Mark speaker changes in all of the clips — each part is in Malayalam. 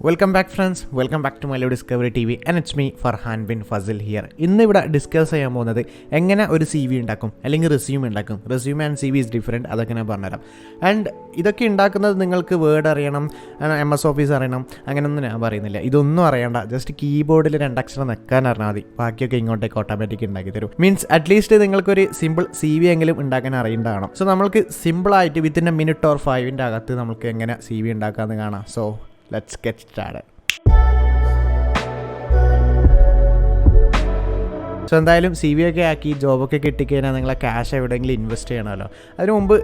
Speaker 1: Welcome back friends, welcome back to MalluDiscoveryTV and it's me Farhan bin Fazil here. ഇന്ന് ഇവിടെ ഡിസ്കസ് ചെയ്യാൻ പോകുന്നത് എങ്ങനെ ഒരു CV ഉണ്ടാക്കും അല്ലെങ്കിൽ റെസ്യൂമെ ഉണ്ടാക്കും. Resume and CV is different, അതൊക്കെ ഞാൻ പറഞ്ഞുതരാം. ആൻഡ് ഇതൊക്കെ ഉണ്ടാക്കുന്നത് നിങ്ങൾക്ക് വേർഡ് അറിയണം, MS ഓഫീസ് അറിയണം, അങ്ങനെയൊന്നും ഞാൻ പറയുന്നില്ല. ഇതൊന്നും അറിയണ്ട, ജസ്റ്റ് കീബോർഡിൽ 2 അക്ഷരം നിൽക്കാൻ അറിഞ്ഞാൽ മതി, ബാക്കിയൊക്കെ ഇങ്ങോട്ടേക്ക് ഓട്ടോമാറ്റിക് ഉണ്ടാക്കി തരും. മീൻസ് അറ്റ്ലീസ്റ്റ് നിങ്ങൾക്കൊരു സിമ്പിൾ CV എങ്കിലും ഉണ്ടാക്കാൻ അറിയേണ്ടതാണ്. സോ നമ്മൾക്ക് സിമ്പിളായിട്ട് വിത്തിൻ എ മിനിറ്റ് ഓർ 5 അകത്ത് നമുക്ക് എങ്ങനെ CV ഉണ്ടാക്കാമെന്ന് കാണാം. So let's get started. So എന്തായാലും CV ഒക്കെ ആക്കി ജോബൊക്കെ കിട്ടിക്കഴിഞ്ഞാൽ നിങ്ങളെ ക്യാഷ് എവിടെയെങ്കിലും ഇൻവെസ്റ്റ് ചെയ്യണമല്ലോ. അതിന് മുമ്പ്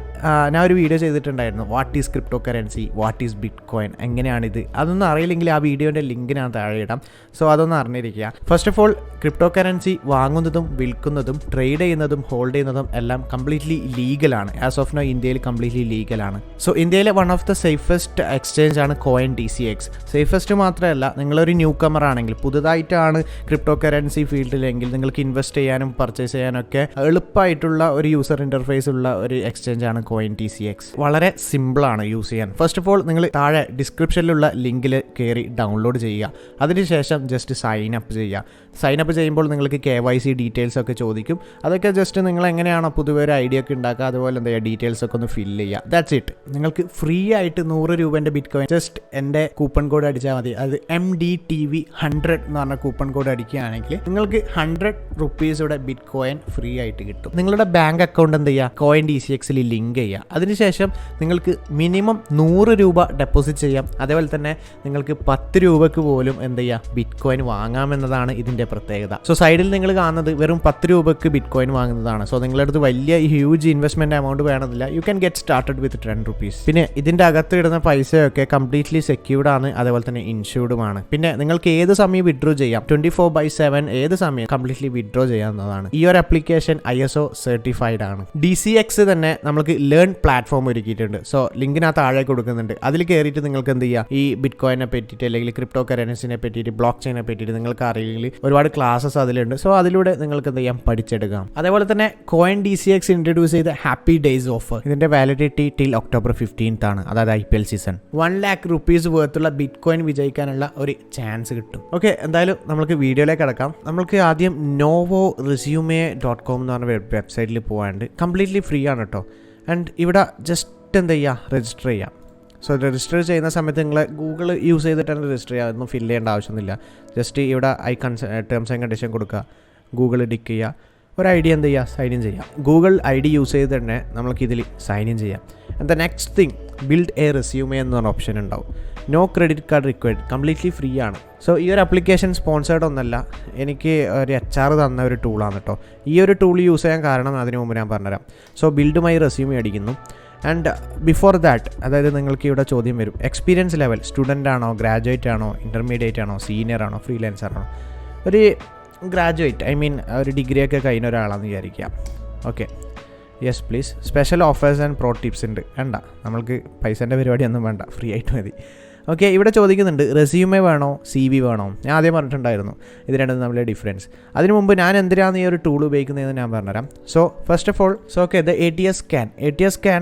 Speaker 1: ഞാൻ ഒരു വീഡിയോ ചെയ്തിട്ടുണ്ടായിരുന്നു, what is cryptocurrency, what is bitcoin, എങ്ങനെയാണിത്. അതൊന്നും അറിയില്ലെങ്കിൽ ആ വീഡിയോൻ്റെ ലിങ്ക് ഞാൻ താഴെ ഇടാം. സോ അതൊന്നും അറിഞ്ഞിരിക്കുക. First of all crypto currency വാങ്ങുന്നതും വിൽക്കുന്നതും ട്രേഡ് ചെയ്യുന്നതും ഹോൾഡ് ചെയ്യുന്നതും എല്ലാം കംപ്ലീറ്റ്ലി ലീഗലാണ്. ആസ് ഓഫ് നോ ഇന്ത്യയിൽ കംപ്ലീറ്റ്ലി ലീഗലാണ്. സോ ഇന്ത്യയിലെ one of the safest exchange ആണ് CoinDCX. സേഫസ്റ്റ് മാത്രമല്ല, നിങ്ങളൊരു ന്യൂ കമർ ആണെങ്കിൽ, പുതുതായിട്ടാണ് ക്രിപ്റ്റോ കറൻസി ഫീൽഡിലെങ്കിൽ നിങ്ങൾക്ക് ഇൻവെസ്റ്റ് ചെയ്യാനും പർച്ചേസ് ചെയ്യാനൊക്കെ എളുപ്പമായിട്ടുള്ള ഒരു യൂസർ ഇൻ്റർഫേസ് ഉള്ള ഒരു എക്സ്ചേഞ്ച് ആണ് CoinDCX. വളരെ സിമ്പിളാണ് യൂസ് ചെയ്യാൻ. ഫസ്റ്റ് ഓഫ് ഓൾ നിങ്ങൾ താഴെ ഡിസ്ക്രിപ്ഷനിലുള്ള ലിങ്കിൽ കയറി ഡൗൺലോഡ് ചെയ്യുക. അതിനുശേഷം ജസ്റ്റ് സൈൻ അപ്പ് ചെയ്യുക. സൈൻ അപ്പ് ചെയ്യുമ്പോൾ നിങ്ങൾക്ക് KYC ഡീറ്റെയിൽസ് ഒക്കെ ചോദിക്കും. അതൊക്കെ ജസ്റ്റ് നിങ്ങൾ എങ്ങനെയാണോ പൊതുവെ ഒരു ഐഡിയ ഒക്കെ ഉണ്ടാക്കുക, അതുപോലെ എന്താ ചെയ്യുക, ഡീറ്റെയിൽസ് ഒക്കെ ഒന്ന് ഫില്ല് ചെയ്യുക. That's it. നിങ്ങൾക്ക് ഫ്രീ ആയിട്ട് 100 രൂപേൻ്റെ ബിറ്റ് കോയിൻ ജസ്റ്റ് എൻ്റെ കൂപ്പൺ കോഡ് അടിച്ചാൽ മതി. അത് MDTV100 എന്ന് പറഞ്ഞ കൂപ്പൺ കോഡ് അടിക്കുകയാണെങ്കിൽ നിങ്ങൾക്ക് 100 റുപ്പീസുടെ ബിറ്റ് കോയിൻ ഫ്രീ ആയിട്ട് കിട്ടും. നിങ്ങളുടെ ബാങ്ക് അക്കൗണ്ട് എന്ത് ചെയ്യുക, CoinDCXൽ ലിങ്ക് ചെയ്യുക. അതിനുശേഷം നിങ്ങൾക്ക് മിനിമം 100 രൂപ ഡെപ്പോസിറ്റ് ചെയ്യാം. അതേപോലെ തന്നെ നിങ്ങൾക്ക് 10 രൂപയ്ക്ക് പോലും എന്ത് ചെയ്യുക, ബിറ്റ് കോയിൻ വാങ്ങാമെന്നതാണ് ഇതിൻ്റെ പ്രത്യേകത. സോ സൈഡിൽ നിങ്ങൾ കാണുന്നത് വെറും 10 രൂപയ്ക്ക് ബിറ്റ് കോയിൻ വാങ്ങുന്നതാണ്. സോ നിങ്ങളുടെ അടുത്ത് വലിയ ഹ്യൂജ് ഇൻവെസ്റ്റ്മെൻറ്റ് എമൗണ്ട് വേണമെന്നില്ല. You can get started with 10 rupees. പിന്നെ ഇതിൻ്റെ അകത്ത് ഇടുന്ന പൈസയൊക്കെ കംപ്ലീറ്റ്ലി സെക്യൂർഡ് ആണ്, അതേപോലെ തന്നെ ഇൻഷൂർഡുമാണ്. പിന്നെ നിങ്ങൾക്ക് ഏത് സമയം വിഡ്രോ ചെയ്യാം, 24/7 ഏത് സമയം കംപ്ലീറ്റ്ലി വിഡ്രോ ചെയ്യാവുന്നതാണ്. ഈ ഒരു ആപ്ലിക്കേഷൻ ISO സർട്ടിഫൈഡ് ആണ്. DCX തന്നെ നമുക്ക് ലേൺ പ്ലാറ്റ്ഫോം ഒരുക്കിയിട്ടുണ്ട്. സോ ലിങ്കിനകത്ത് താഴെ കൊടുക്കുന്നുണ്ട്. അതിൽ കയറിയിട്ട് നിങ്ങൾക്ക് എന്ത് ചെയ്യാം, ഈ ബിറ്റ് കോയിനെ പറ്റിയിട്ട് അല്ലെങ്കിൽ ക്രിപ്റ്റോ കറൻസിനെ പറ്റിയിട്ട് ബ്ലോക്ക് ചെയിനെ പറ്റിയിട്ട് നിങ്ങൾക്ക് അറിയില്ലെങ്കിൽ ഒരുപാട് ക്ലാസ്സസ് അതിലുണ്ട്. സോ അതിലൂടെ നിങ്ങൾക്ക് എന്ത് ചെയ്യാം, പഠിച്ചെടുക്കാം. അതേപോലെ തന്നെ CoinDCX ഇൻട്രൊഡ്യൂസ് ചെയ്ത ഹാപ്പി ഡേയ്സ് ഓഫർ, ഇതിന്റെ വാലിഡിറ്റി ടിൽ October 15th ആണ്. അതായത് IPL സീസൺ. 1 lakh റുപ്പീസ് വേർത്തുള്ള ബിറ്റ് കോയിൻ വിജയിക്കാനുള്ള ഒരു ചാൻസ് കിട്ടും. ഓക്കെ, എന്തായാലും നമുക്ക് വീഡിയോയിലേക്ക് കിടക്കാം. നമുക്ക് ആദ്യം novoresume.com എന്ന് പറഞ്ഞ വെബ്സൈറ്റിൽ പോകാണ്ട് കംപ്ലീറ്റ്ലി ഫ്രീ ആണ് കേട്ടോ. ആൻഡ് ഇവിടെ ജസ്റ്റ് എന്ത് ചെയ്യുക, രജിസ്റ്റർ ചെയ്യാം. സോ രജിസ്റ്റർ ചെയ്യുന്ന സമയത്ത് നിങ്ങൾ ഗൂഗിൾ യൂസ് ചെയ്തിട്ടാണ് രജിസ്റ്റർ ചെയ്യുക. അതൊന്നും ഫില്ല് ചെയ്യേണ്ട ആവശ്യമൊന്നുമില്ല. ജസ്റ്റ് ഇവിടെ ടേംസ് ആൻഡ് കണ്ടീഷൻ കൊടുക്കുക, ഗൂഗിൾ ടിക്ക് ചെയ്യുക, ഒരു ID എന്ത് ചെയ്യുക, സൈൻ ഇൻ ചെയ്യാം. ഗൂഗിൾ ID യൂസ് ചെയ്ത് തന്നെ നമ്മൾക്ക് ഇതിൽ സൈൻ ഇൻ ചെയ്യാം. And the next thing, build a resume എന്ന് പറഞ്ഞ ഓപ്ഷൻ ഉണ്ടാവും. No credit card required, completely free ആണ്. സോ ഈ ഒരു ആപ്ലിക്കേഷൻ സ്പോൺസേർഡ് ഒന്നല്ല, എനിക്ക് ഒരു HR തന്ന ഒരു ടൂളാണ് കേട്ടോ. ഈ ഒരു ടൂൾ യൂസ് ചെയ്യാൻ കാരണം അതിന് മുമ്പ് ഞാൻ പറഞ്ഞുതരാം. സോ ബിൽഡ് മൈ റെസ്യൂമെ അടിക്കുന്നു. ആൻഡ് ബിഫോർ ദാറ്റ്, അതായത് നിങ്ങൾക്ക് ഇവിടെ ചോദ്യം വരും, എക്സ്പീരിയൻസ് ലെവൽ സ്റ്റുഡൻ്റ് ആണോ, ഗ്രാജുവേറ്റ് ആണോ, ഇൻ്റർമീഡിയറ്റ് ആണോ, സീനിയർ ആണോ, ഫ്രീലാൻസർ ആണോ. ഒരു ഗ്രാജുവേറ്റ്, ഒരു ഡിഗ്രിയൊക്കെ കഴിഞ്ഞ ഒരാളാണെന്ന് വിചാരിക്കുക. Okay, yes please. Special offers and pro tips ഉണ്ട്. വേണ്ട, നമ്മൾക്ക് പൈസേൻ്റെ പരിപാടിയൊന്നും വേണ്ട, ഫ്രീ ആയിട്ട് മതി. ഓക്കെ, ഇവിടെ ചോദിക്കുന്നുണ്ട് റെസ്യൂമെ വേണോ CV വേണോ. ഞാൻ ആദ്യം പറഞ്ഞിട്ടുണ്ടായിരുന്നു ഇത് രണ്ടും തമ്മിലെ ഡിഫറൻസ്. അതിന് മുമ്പ് ഞാൻ എന്തിനാണ് ഈ ഒരു ടൂൾ ഉപയോഗിക്കുന്നതെന്ന് ഞാൻ പറഞ്ഞുതരാം. So first of all, okay, ഇത് ATS സ്കാൻ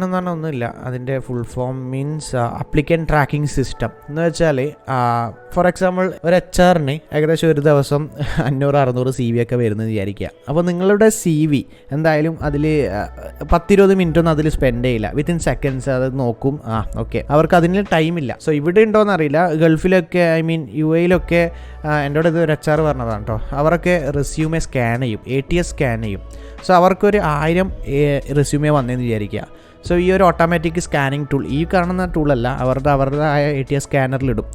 Speaker 1: എന്ന് പറഞ്ഞാൽ ഒന്നുമില്ല. അതിൻ്റെ full form means applicant tracking system. എന്ന് വെച്ചാൽ ഫോർ എക്സാമ്പിൾ ഒരു HR-ന് ഏകദേശം ഒരു ദിവസം 500-600 CV ഒക്കെ വരുന്നത് വിചാരിക്കുക. അപ്പോൾ നിങ്ങളുടെ CV എന്തായാലും അതിൽ 10-20 മിനിറ്റ് ഒന്നും അതിൽ സ്പെൻഡ് ചെയ്യില്ല. വിത്തിൻ സെക്കൻഡ്സ് അത് നോക്കും. ഓക്കെ, അവർക്ക് അതിന് ടൈമില്ല. സോ ഇവിടെ ഉണ്ടോയെന്നറിയില്ല, ഗൾഫിലൊക്കെ UAE-ലൊക്കെ എൻ്റെ കൂടെ ഇത് ഒരു HR പറഞ്ഞതാണ് കേട്ടോ. അവരൊക്കെ റെസ്യൂമെ സ്കാൻ ചെയ്യും, ATS സ്കാൻ ചെയ്യും. സോ അവർക്കൊരു 1000 റെസ്യൂമെ വന്നതെന്ന് വിചാരിക്കുക. സോ ഈ ഒരു ഓട്ടോമാറ്റിക് സ്കാനിങ് ടൂൾ, ഈ കാണുന്ന ടൂളല്ല, അവരുടേതായ ATS സ്കാനറിലിടും.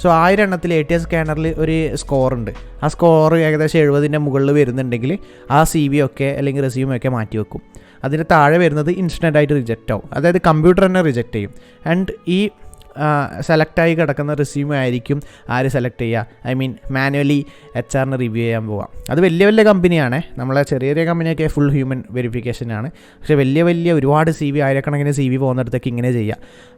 Speaker 1: സോ 1000 എണ്ണത്തിൽ ATS സ്കാനറിൽ ഒരു സ്കോറുണ്ട്. ആ സ്കോർ ഏകദേശം 70ൻ്റെ മുകളിൽ വരുന്നുണ്ടെങ്കിൽ ആ CV ഒക്കെ അല്ലെങ്കിൽ റെസ്യൂമെ ഒക്കെ മാറ്റി വെക്കും. അതിന് താഴെ വരുന്നത് ഇൻസ്റ്റൻ്റായിട്ട് റിജക്റ്റ് ആവും. അതായത് കമ്പ്യൂട്ടർ തന്നെ റിജക്റ്റ് ചെയ്യും. ആൻഡ് ഈ സെലക്റ്റായി കിടക്കുന്ന റെസ്യൂമെ ആയിരിക്കും ആര് സെലക്ട് ചെയ്യുക, മാനുവലി HR-ന് റിവ്യൂ ചെയ്യാൻ പോവാം. അത് വലിയ വലിയ കമ്പനിയാണ്. നമ്മളെ ചെറിയ ചെറിയ കമ്പനിയൊക്കെ ഫുൾ ഹ്യൂമൻ വെരിഫിക്കേഷനാണ്. പക്ഷേ വലിയ ഒരുപാട് CV, ആയിരക്കണക്കിന് CV പോകുന്നിടത്തേക്ക് ഇങ്ങനെ ചെയ്യുക.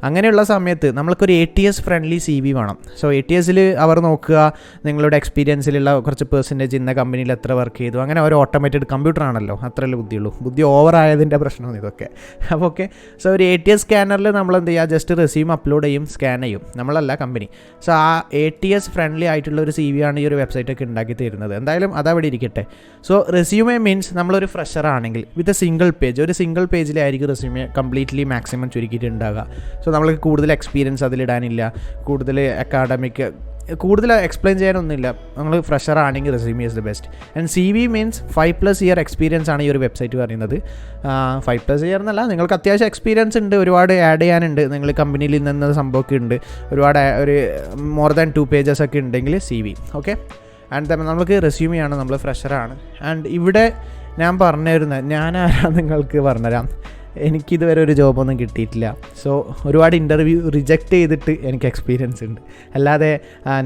Speaker 1: അങ്ങനെയുള്ള സമയത്ത് നമ്മൾക്കൊരു ATS ഫ്രണ്ട്ലി CV വേണം. സോ ATS-ൽ അവർ നോക്കുക നിങ്ങളുടെ എക്സ്പീരിയൻസിലുള്ള കുറച്ച് പെർസെൻറ്റേജ് ഇന്ന കമ്പനിയിൽ എത്ര വർക്ക് ചെയ്തു, അങ്ങനെ ഒരു ഓട്ടോമേറ്റഡ് കമ്പ്യൂട്ടർ ആണല്ലോ, അത്രയല്ലേ ബുദ്ധിയുള്ളൂ. ബുദ്ധി ഓവറായതിൻ്റെ പ്രശ്നമാണ് ഇതൊക്കെ. അപ്പോൾ ഓക്കെ, സോ ഒരു ATS സ്കാനറിൽ നമ്മൾ എന്ത് ചെയ്യുക, ജസ്റ്റ് റെസ്യൂം അപ്ലോഡ് ചെയ്യും. ചെയ്യും, സ്കാൻ ചെയ്യും, നമ്മളല്ല കമ്പനി. സോ ആ ATS ഫ്രണ്ട്ലി ആയിട്ടുള്ള ഒരു CV ആണ് ഈ ഒരു വെബ്സൈറ്റൊക്കെ ഉണ്ടാക്കി തരുന്നത്. എന്തായാലും അതവിടെ ഇരിക്കട്ടെ. സോ റെസ്യൂമേ മീൻസ് നമ്മളൊരു ഫ്രഷർ ആണെങ്കിൽ വിത്ത് ഒരു സിംഗിൾ പേജിലായിരിക്കും റെസ്യൂമേ കംപ്ലീറ്റ്ലി മാക്സിമം ചുരുക്കിയിട്ടുണ്ടാകുക. സോ നമ്മൾക്ക് കൂടുതൽ എക്സ്പീരിയൻസ് അതിലിടാനില്ല, കൂടുതൽ അക്കാഡമിക് കൂടുതൽ എക്സ്പ്ലെയിൻ ചെയ്യാനൊന്നുമില്ല. നമ്മൾ ഫ്രഷർ ആണെങ്കിൽ resume is the best. And CV means 5+ year experience ആണ് ഈ ഒരു വെബ്സൈറ്റ് പറയുന്നത്. 5+ ഇയർ എന്നല്ല, നിങ്ങൾക്ക് അത്യാവശ്യം എക്സ്പീരിയൻസ് ഉണ്ട്, ഒരുപാട് ആഡ് ചെയ്യാനുണ്ട്, നിങ്ങൾ കമ്പനിയിൽ നിന്ന് സംഭവമൊക്കെ ഉണ്ട്, ഒരുപാട് ഒരു മോർ ദാൻ 2 pages ഒക്കെ ഉണ്ടെങ്കിൽ CV. ഓക്കെ, ആൻഡ് നമുക്ക് റെസ്യൂമേ ആണ്, നമ്മൾ ഫ്രഷറാണ്. ആൻഡ് ഇവിടെ ഞാൻ പറഞ്ഞിരുന്നത് ഞാനാരാണ് നിങ്ങൾക്ക് പറഞ്ഞുതരാം. എനിക്കിതുവരെ ഒരു ജോബൊന്നും കിട്ടിയിട്ടില്ല. സോ ഒരുപാട് ഇൻ്റർവ്യൂ റിജക്റ്റ് ചെയ്തിട്ട് എനിക്ക് എക്സ്പീരിയൻസ് ഉണ്ട്. അല്ലാതെ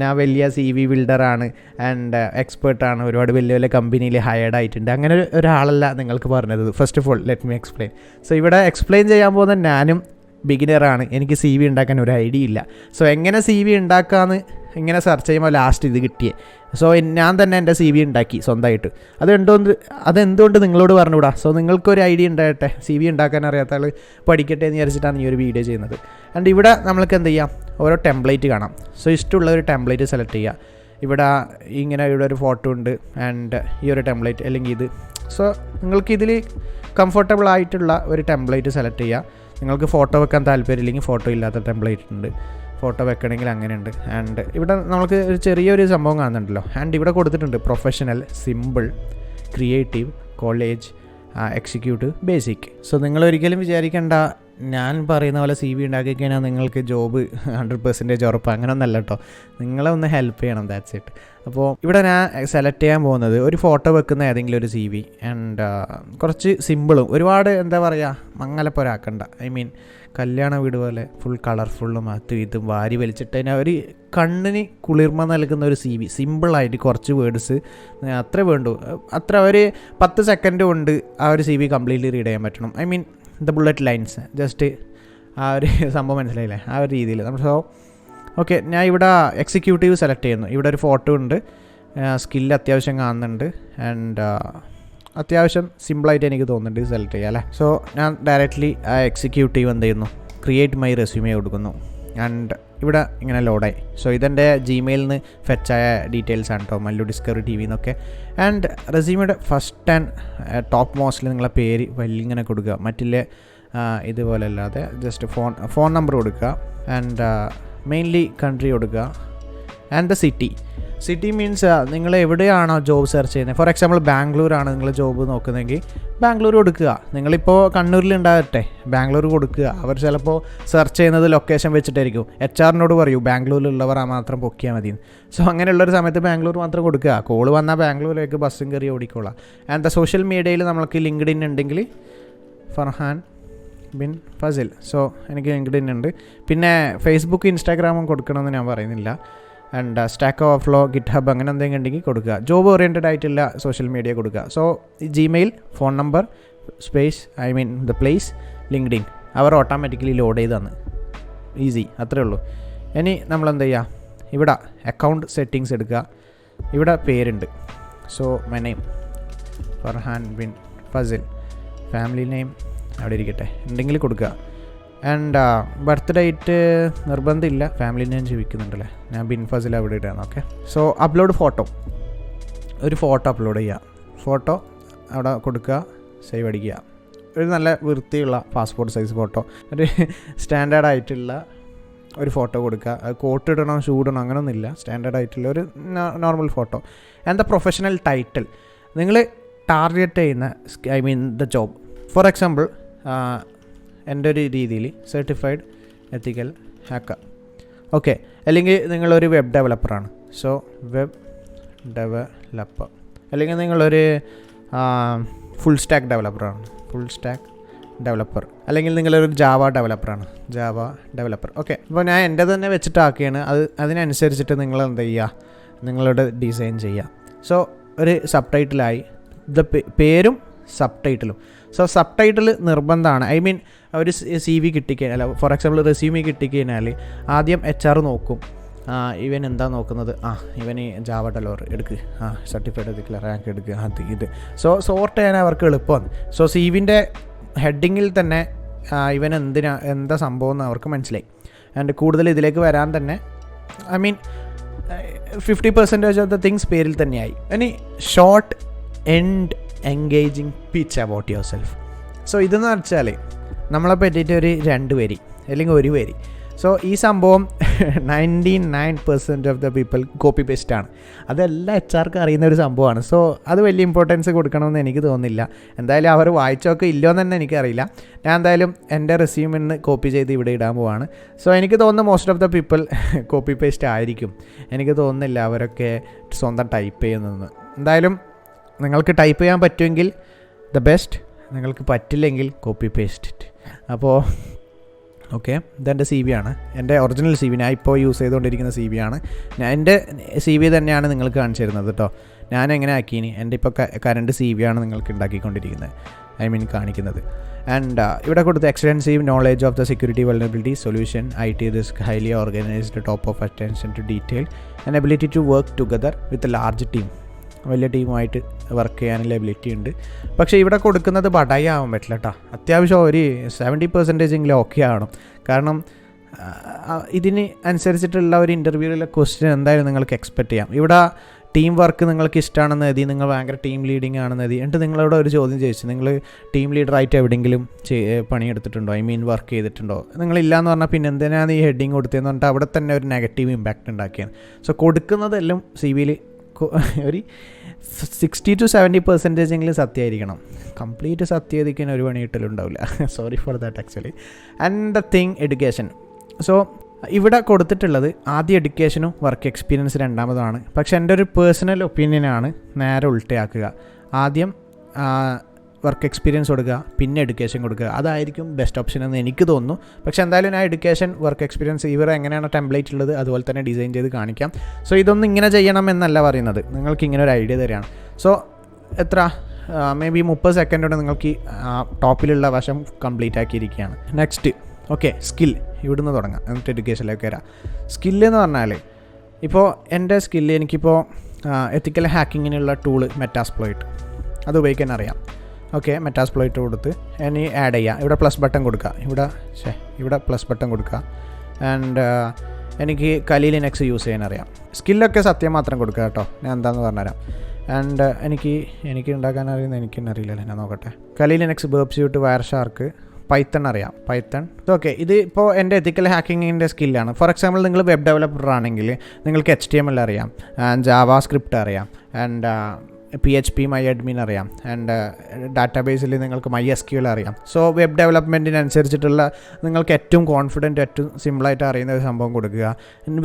Speaker 1: ഞാൻ വലിയ CV ബിൽഡറാണ് ആൻഡ് എക്സ്പേർട്ടാണ്, ഒരുപാട് വലിയ വലിയ കമ്പനിയിൽ ഹയർഡ് ആയിട്ടുണ്ട്, അങ്ങനെ ഒരാളല്ല നിങ്ങൾക്ക് പറഞ്ഞത്. First of all let me explain. So ഇവിടെ എക്സ്പ്ലെയിൻ ചെയ്യാൻ പോകുന്ന ഞാനും ബിഗിനറാണ്, എനിക്ക് CV ഉണ്ടാക്കാൻ ഒരു ഐഡിയ ഇല്ല. സോ എങ്ങനെ CV ഉണ്ടാക്കാമെന്ന് ഇങ്ങനെ സെർച്ച് ചെയ്യുമ്പോൾ ലാസ്റ്റ് ഇത് കിട്ടിയേ. സോ ഞാൻ തന്നെ എൻ്റെ CV ഉണ്ടാക്കി സ്വന്തമായിട്ട്. അതെന്തുകൊണ്ട് നിങ്ങളോട് പറഞ്ഞുകൂടാ? സോ നിങ്ങൾക്കൊരു ഐഡിയ ഉണ്ടാകട്ടെ, CV ഉണ്ടാക്കാൻ അറിയാത്ത ആൾ പഠിക്കട്ടെ എന്ന് വിചാരിച്ചിട്ടാണ് ഈ ഒരു വീഡിയോ ചെയ്യുന്നത്. ആൻഡ് ഇവിടെ നമ്മൾക്ക് എന്ത് ചെയ്യാം, ഓരോ ടെംപ്ലേറ്റ് കാണാം. സോ ഇഷ്ടമുള്ള ഒരു ടെംപ്ലേറ്റ് സെലക്ട് ചെയ്യുക. ഇവിടെ ഇവിടെ ഒരു ഫോട്ടോ ഉണ്ട് ആൻഡ് ഈ ഒരു ടെംപ്ലേറ്റ് അല്ലെങ്കിൽ ഇത്. സോ നിങ്ങൾക്ക് ഇതിൽ കംഫർട്ടബിൾ ആയിട്ടുള്ള ഒരു ടെംപ്ലേറ്റ് സെലക്ട് ചെയ്യുക. നിങ്ങൾക്ക് ഫോട്ടോ വെക്കാൻ താല്പര്യമില്ലെങ്കിൽ ഫോട്ടോ ഇല്ലാത്ത ടെംപ്ലേറ്റ് ഉണ്ട്, ഫോട്ടോ വെക്കണമെങ്കിൽ അങ്ങനെയുണ്ട്. ആൻഡ് ഇവിടെ നമുക്ക് ഒരു ചെറിയൊരു സംഭവം കാണുന്നുണ്ടല്ലോ. ആൻഡ് ഇവിടെ കൊടുത്തിട്ടുണ്ട് professional, simple, creative, college, executive, basic. So നിങ്ങൾ ഒരിക്കലും വിചാരിക്കേണ്ട ഞാൻ പറയുന്ന പോലെ CV ഉണ്ടാക്കി കഴിഞ്ഞാൽ നിങ്ങൾക്ക് ജോബ് 100% ഉറപ്പ്, അങ്ങനെ ഒന്നല്ല കേട്ടോ. നിങ്ങളെ ഒന്ന് ഹെൽപ്പ് ചെയ്യണം, ദാറ്റ്സ് ഇറ്റ്. അപ്പോൾ ഇവിടെ ഞാൻ സെലക്ട് ചെയ്യാൻ പോകുന്നത് ഒരു ഫോട്ടോ വെക്കുന്ന ഏതെങ്കിലും ഒരു CV ആൻഡ് കുറച്ച് സിമ്പിളും, ഒരുപാട് എന്താ പറയുക മങ്ങലപ്പൊരാക്കണ്ട. കല്യാണ വീട് പോലെ ഫുൾ കളർഫുള്ളും ഇതും വാരി വലിച്ചിട്ട് തന്നെ ഒരു കണ്ണിന് കുളിർമ നൽകുന്ന ഒരു CV, സിമ്പിളായിട്ട് കുറച്ച് വേർഡ്സ് അത്രേ വേണ്ടു. അത്ര ഒരു 10 സെക്കൻഡ് കൊണ്ട് ആ ഒരു CV കംപ്ലീറ്റ്ലി റീഡ് ചെയ്യാൻ പറ്റണം. ദ ബുള്ളറ്റ് ലൈൻസ്, ജസ്റ്റ് ആ ഒരു സംഭവം മനസ്സിലായില്ലേ, ആ ഒരു രീതിയിൽ നമ്മൾ. സോ ഓക്കെ, ഞാൻ ഇവിടെ എക്സിക്യൂട്ടീവ് സെലക്ട് ചെയ്യുന്നു. ഇവിടെ ഒരു ഫോട്ടോ ഉണ്ട്, സ്കില്ല് അത്യാവശ്യം കാണുന്നുണ്ട് ആൻഡ് അത്യാവശ്യം സിമ്പിളായിട്ട് എനിക്ക് തോന്നുന്നുണ്ട് സെലക്ട് ചെയ്യാം അല്ലേ. സോ ഞാൻ ഡയറക്റ്റ്ലി ആ എക്സിക്യൂട്ടീവ് എന്ത് ചെയ്യുന്നു, ക്രിയേറ്റ് മൈ റെസ്യൂമേ കൊടുക്കുന്നു. ആൻഡ് ഇവിടെ ഇങ്ങനെ ലോഡായി. സോ ഇതെൻ്റെ Gmailൽ നിന്ന് ഫെച്ചായ ഡീറ്റെയിൽസ് ആണ് കേട്ടോ, MalluDiscoveryTV എന്നൊക്കെ. ആൻഡ് റെസ്യൂമയുടെ ഫസ്റ്റ് ആൻഡ് ടോപ്പ് മോസ്റ്റിൽ നിങ്ങളെ പേര് വലിയ ഇങ്ങനെ കൊടുക്കുക, മറ്റില്ലേ ഇതുപോലെ അല്ലാതെ ജസ്റ്റ് ഫോൺ നമ്പർ കൊടുക്കുക. ആൻഡ് മെയിൻലി കൺട്രി കൊടുക്കുക ആൻഡ് ദ സിറ്റി മീൻസ് നിങ്ങൾ എവിടെയാണോ ജോബ് സെർച്ച് ചെയ്യുന്നത്. ഫോർ എക്സാമ്പിൾ ബാംഗ്ലൂരാണ് നിങ്ങൾ ജോബ് നോക്കുന്നതെങ്കിൽ ബാംഗ്ലൂർ കൊടുക്കുക. നിങ്ങളിപ്പോൾ കണ്ണൂരിലുണ്ടാകട്ടെ, ബാംഗ്ലൂർ കൊടുക്കുക. അവർ ചിലപ്പോൾ സെർച്ച് ചെയ്യുന്നത് ലൊക്കേഷൻ വെച്ചിട്ടായിരിക്കും. HR പറയൂ ബാംഗ്ലൂരിലുള്ളവർ മാത്രം പൊക്കിയാൽ മതി. സോ അങ്ങനെയുള്ളൊരു സമയത്ത് ബാംഗ്ലൂർ മാത്രം കൊടുക്കുക. കോള് വന്നാൽ ബാംഗ്ലൂരിലേക്ക് ബസ്സും കയറി ഓടിക്കോളാം. ആൻഡ് ദ സോഷ്യൽ മീഡിയയിൽ നമുക്ക് LinkedIn ഉണ്ടെങ്കിൽ ഫർഹാൻ ബിൻ ഫസിൽ. സോ എനിക്ക് LinkedIn ഉണ്ട്. പിന്നെ ഫേസ്ബുക്ക്, ഇൻസ്റ്റാഗ്രാമും കൊടുക്കണമെന്ന് ഞാൻ പറയുന്നില്ല. ആൻഡ് സ്റ്റാക്ക് ഓവർഫ്ലോ, ഗിറ്റ്ഹബ് അങ്ങനെ എന്തെങ്കിലും ഉണ്ടെങ്കിൽ കൊടുക്കുക. ജോബ് ഓറിയൻറ്റഡ് ആയിട്ടുള്ള സോഷ്യൽ മീഡിയ കൊടുക്കുക. So Gmail, phone number, space the place, LinkedIn അവർ ഓട്ടോമാറ്റിക്കലി ലോഡ് ചെയ്ത് തന്ന്. ഈസി, അത്രേ ഉള്ളൂ. ഇനി നമ്മളെന്ത് ചെയ്യുക, ഇവിടെ അക്കൗണ്ട് സെറ്റിങ്സ് എടുക്കുക. ഇവിടെ പേരുണ്ട്. So my name Farhan bin Fazil, family name അവിടെ ഇരിക്കട്ടെ, ഉണ്ടെങ്കിൽ കൊടുക്കുക. ആൻഡ് ബർത്ത് ഡേറ്റ് നിർബന്ധമില്ല, ഫാമിലി ഞാൻ ജീവിക്കുന്നുണ്ടല്ലേ, ഞാൻ ബിൻ ഫസിൽ അവിടെ ഇടാണ്. ഓക്കെ, സോ അപ്ലോഡ് ഫോട്ടോ, ഒരു ഫോട്ടോ അപ്ലോഡ് ചെയ്യുക. ഫോട്ടോ അവിടെ കൊടുക്കുക, സേവ് അടിക്കുക. ഒരു നല്ല വൃത്തിയുള്ള പാസ്പോർട്ട് സൈസ് ഫോട്ടോ, ഒരു സ്റ്റാൻഡേർഡ് ആയിട്ടുള്ള ഒരു ഫോട്ടോ കൊടുക്കുക. അത് കോട്ട് ഇടണോ ഷൂ ഇടണോ അങ്ങനെയൊന്നുമില്ല, സ്റ്റാൻഡേർഡ് ആയിട്ടുള്ള ഒരു normal photo. And the professional title നിങ്ങൾ ടാർഗറ്റ് ചെയ്യുന്ന ദ ജോബ്. ഫോർ എക്സാമ്പിൾ എൻ്റെ ഒരു രീതിയിൽ സർട്ടിഫൈഡ് എത്തിക്കൽ ഹാക്കർ, ഓക്കെ. അല്ലെങ്കിൽ നിങ്ങളൊരു വെബ് ഡെവലപ്പറാണ്. So web developer. അല്ലെങ്കിൽ നിങ്ങളൊരു ഫുൾ സ്റ്റാക്ക് ഡെവലപ്പർ. അല്ലെങ്കിൽ നിങ്ങളൊരു ജാവ ഡെവലപ്പർ. ഓക്കെ, അപ്പോൾ ഞാൻ എൻ്റെ തന്നെ വെച്ചിട്ടാക്കുകയാണ്. അതിനനുസരിച്ചിട്ട് നിങ്ങൾ എന്ത് ചെയ്യുക, നിങ്ങളുടെ ഡിസൈൻ ചെയ്യുക. സോ ഒരു സബ് ടൈറ്റിലായി, പേരും സബ് ടൈറ്റിലും. സോ സബ് ടൈറ്റിൽ നിർബന്ധമാണ്. ഒരു CV കിട്ടിക്കഴിഞ്ഞാൽ, ഫോർ എക്സാമ്പിൾ റെസ്യൂമി കിട്ടിക്കഴിഞ്ഞാൽ ആദ്യം HR നോക്കും, ഇവൻ എന്താ നോക്കുന്നത്, ഇവന് ജാവ ഡെവലപ്പർ എടുക്കുക, സർട്ടിഫൈഡ് എത്തിക്കൽ റാങ്ക് എടുക്കുക, ഇത്. സോ സോർട്ട് ചെയ്യാൻ അവർക്ക് എളുപ്പമാണ്. സോ CVൻ്റെ ഹെഡിങ്ങിൽ തന്നെ ഇവൻ എന്താ സംഭവം എന്ന് അവർക്ക് മനസ്സിലായി. ആൻഡ് കൂടുതൽ ഇതിലേക്ക് വരാൻ തന്നെ I mean 50% of the things പേരിൽ തന്നെയായി. ഇനി short and engaging pitch about your self. So ഇതെന്ന് വെച്ചാൽ നമ്മളെ പറ്റിയിട്ട് ഒരു 2 വരി അല്ലെങ്കിൽ 1 വരി. സോ ഈ സംഭവം 99% of the people copy paste ആണ്. അതെല്ലാം HR അറിയുന്ന ഒരു സംഭവമാണ്. സോ അത് വലിയ ഇമ്പോർട്ടൻസ് കൊടുക്കണമെന്ന് എനിക്ക് തോന്നുന്നില്ല. എന്തായാലും അവർ വായിച്ചൊക്കെ ഇല്ലയോന്ന് തന്നെ എനിക്കറിയില്ല. ഞാൻ എന്തായാലും എൻ്റെ റെസ്യൂമിൽ നിന്ന് കോപ്പി ചെയ്ത് ഇവിടെ ഇടാൻ പോവാണ്. സോ എനിക്ക് തോന്നുന്നു most of the people copy paste ആയിരിക്കും. എനിക്ക് തോന്നുന്നില്ല അവരൊക്കെ സ്വന്തം ടൈപ്പ് ചെയ്യുന്നതെന്ന്. എന്തായാലും നിങ്ങൾക്ക് ടൈപ്പ് ചെയ്യാൻ പറ്റുമെങ്കിൽ ദ ബെസ്റ്റ്, നിങ്ങൾക്ക് പറ്റില്ലെങ്കിൽ കോപ്പി പേസ്റ്റ് ഇറ്റ്. അപ്പോൾ ഓക്കെ, ഇതെൻ്റെ CV ആണ്, എൻ്റെ ഒറിജിനൽ CV. ഞാൻ ഇപ്പോൾ യൂസ് ചെയ്തുകൊണ്ടിരിക്കുന്ന CV ആണ്. എൻ്റെ CV തന്നെയാണ് നിങ്ങൾക്ക് കാണിച്ചു തരുന്നത് കേട്ടോ. ഞാൻ എങ്ങനെ ആക്കീനി എൻ്റെ ഇപ്പോൾ കറണ്ട് CV ആണ് നിങ്ങൾക്ക് ഉണ്ടാക്കിക്കൊണ്ടിരിക്കുന്നത്, ഐ മീൻ കാണിക്കുന്നത്. ആൻഡ് ഇവിടെ കൊടുത്ത് extensive knowledge of the security vulnerability solution, IT risk, highly organised, top of attention to detail and ability to work together with large team. വലിയ ടീമുമായിട്ട് വർക്ക് ചെയ്യാനുള്ള എബിലിറ്റി ഉണ്ട്. പക്ഷേ ഇവിടെ കൊടുക്കുന്നത് ബടായാവാൻ പറ്റില്ല കേട്ടോ. അത്യാവശ്യം ഒരു 70% ഓക്കെ ആവണം. കാരണം ഇതിന് അനുസരിച്ചിട്ടുള്ള ഒരു ഇൻ്റർവ്യൂവിലെ ക്വസ്റ്റ്യൻ എന്തായാലും നിങ്ങൾക്ക് എക്സ്പെക്റ്റ് ചെയ്യാം. ഇവിടെ ടീം വർക്ക് നിങ്ങൾക്ക് ഇഷ്ടമാണെന്ന് എഴുതി, നിങ്ങൾ ഭയങ്കര ടീം ലീഡിങ് ആണെന്ന് എഴുതി, എന്നിട്ട് നിങ്ങളോട് ഒരു ചോദ്യം ചോദിച്ചു, നിങ്ങൾ ടീം ലീഡറായിട്ട് എവിടെയെങ്കിലും പണിയെടുത്തിട്ടുണ്ടോ, ഐ മീൻ വർക്ക് ചെയ്തിട്ടുണ്ടോ? നിങ്ങളില്ലാന്ന് പറഞ്ഞാൽ പിന്നെ എന്തിനാണ് ഈ ഹെഡിങ് കൊടുത്തതെന്ന് പറഞ്ഞിട്ട് അവിടെ തന്നെ ഒരു നെഗറ്റീവ് ഇമ്പാക്റ്റ് ഉണ്ടാക്കിയാണ്. സോ കൊടുക്കുന്നതെല്ലാം CVയിൽ ഒരു 60 to 70% സത്യമായിരിക്കണം. കംപ്ലീറ്റ് സത്യമായിരിക്കാൻ ഒരു പണി കിട്ടലുണ്ടാവില്ല. Sorry for that actually. And the thing education. So ഇവിടെ കൊടുത്തിട്ടുള്ളത് ആദ്യം എഡ്യൂക്കേഷനും വർക്ക് എക്സ്പീരിയൻസ് രണ്ടാമതാണ്. പക്ഷെ എൻ്റെ ഒരു പേഴ്സണൽ ഒപ്പീനിയനാണ് നേരെ ഉൾട്ടയാക്കുക. ആദ്യം വർക്ക് എക്സ്പീരിയൻസ് കൊടുക്കുക, പിന്നെ എഡ്യൂക്കേഷൻ കൊടുക്കുക. അതായിരിക്കും ബെസ്റ്റ് ഓപ്ഷൻ എന്ന് എനിക്ക് തോന്നുന്നു. പക്ഷേ എന്തായാലും ഞാൻ എഡ്യൂക്കേഷൻ വർക്ക് എക്സ്പീരിയൻസ് ഇവർ എങ്ങനെയാണ് ടെംപ്ലേറ്റ് ഉള്ളത് അതുപോലെ തന്നെ ഡിസൈൻ ചെയ്ത് കാണിക്കാം. സോ ഇതൊന്നും ഇങ്ങനെ ചെയ്യണം എന്നല്ല പറയുന്നത്, നിങ്ങൾക്ക് ഇങ്ങനെ ഒരു ഐഡിയ തരികയാണ്. സോ എത്ര മേ ബി 30 സെക്കൻഡ് കൊണ്ട് നിങ്ങൾക്ക് ടോപ്പിലുള്ള വശം കംപ്ലീറ്റ് ആക്കിയിരിക്കുകയാണ്. Next okay, skill. ഇവിടുന്ന് തുടങ്ങാം, എന്നിട്ട് എഡ്യൂക്കേഷനിലേക്ക് വരാം. സ്കില്ലെന്ന് പറഞ്ഞാൽ ഇപ്പോൾ എൻ്റെ സ്കില്ല് എനിക്കിപ്പോൾ എത്തിക്കൽ ഹാക്കിങ്ങിനുള്ള ടൂള് മെറ്റാസ്പ്ലോയിറ്റ് അത് ഉപയോഗിക്കാൻ അറിയാം. ഓക്കെ, മെറ്റാസ്പ്ലോയിറ്റ് കൊടുത്ത് ഇനി ആഡ് ചെയ്യുക. ഇവിടെ പ്ലസ് ബട്ടൺ കൊടുക്കുക, ഇവിടെ പ്ലസ് ബട്ടൺ കൊടുക്കുക. ആൻഡ് എനിക്ക് കലി ലിനക്സ് യൂസ് ചെയ്യാൻ അറിയാം. സ്കില്ലൊക്കെ സത്യം മാത്രം കൊടുക്കുക കേട്ടോ, ഞാൻ എന്താണെന്ന് പറഞ്ഞുതരാം. ആൻഡ് എനിക്ക് ഉണ്ടാക്കാൻ അറിയുന്നത് എനിക്കെന്നെ അറിയില്ലല്ലോ, ഞാൻ നോക്കട്ടെ. Kali Linux, Burp Suite, Wireshark, Python അറിയാം. പൈത്തൺ ഇതൊക്കെ ഇത് ഇപ്പോൾ എൻ്റെ എത്തിക്കൽ ഹാക്കിങ്ങിൻ്റെ സ്കില്ലാണ്. ഫോർ എക്സാമ്പിൾ നിങ്ങൾ വെബ് ഡെവലപ്പർ ആണെങ്കിൽ നിങ്ങൾക്ക് HTML അറിയാം, ജാവാ സ്ക്രിപ്റ്റ് അറിയാം, ആൻഡ് PHP MyAdmin അറിയാം, ആൻഡ് ഡാറ്റാബേസിൽ നിങ്ങൾക്ക് MySQL അറിയാം. സോ വെബ് ഡെവലപ്മെൻറ്റിനനുസരിച്ചിട്ടുള്ള നിങ്ങൾക്ക് ഏറ്റവും കോൺഫിഡൻറ്റ്, ഏറ്റവും സിമ്പിളായിട്ട് അറിയുന്ന ഒരു സംഭവം കൊടുക്കുക.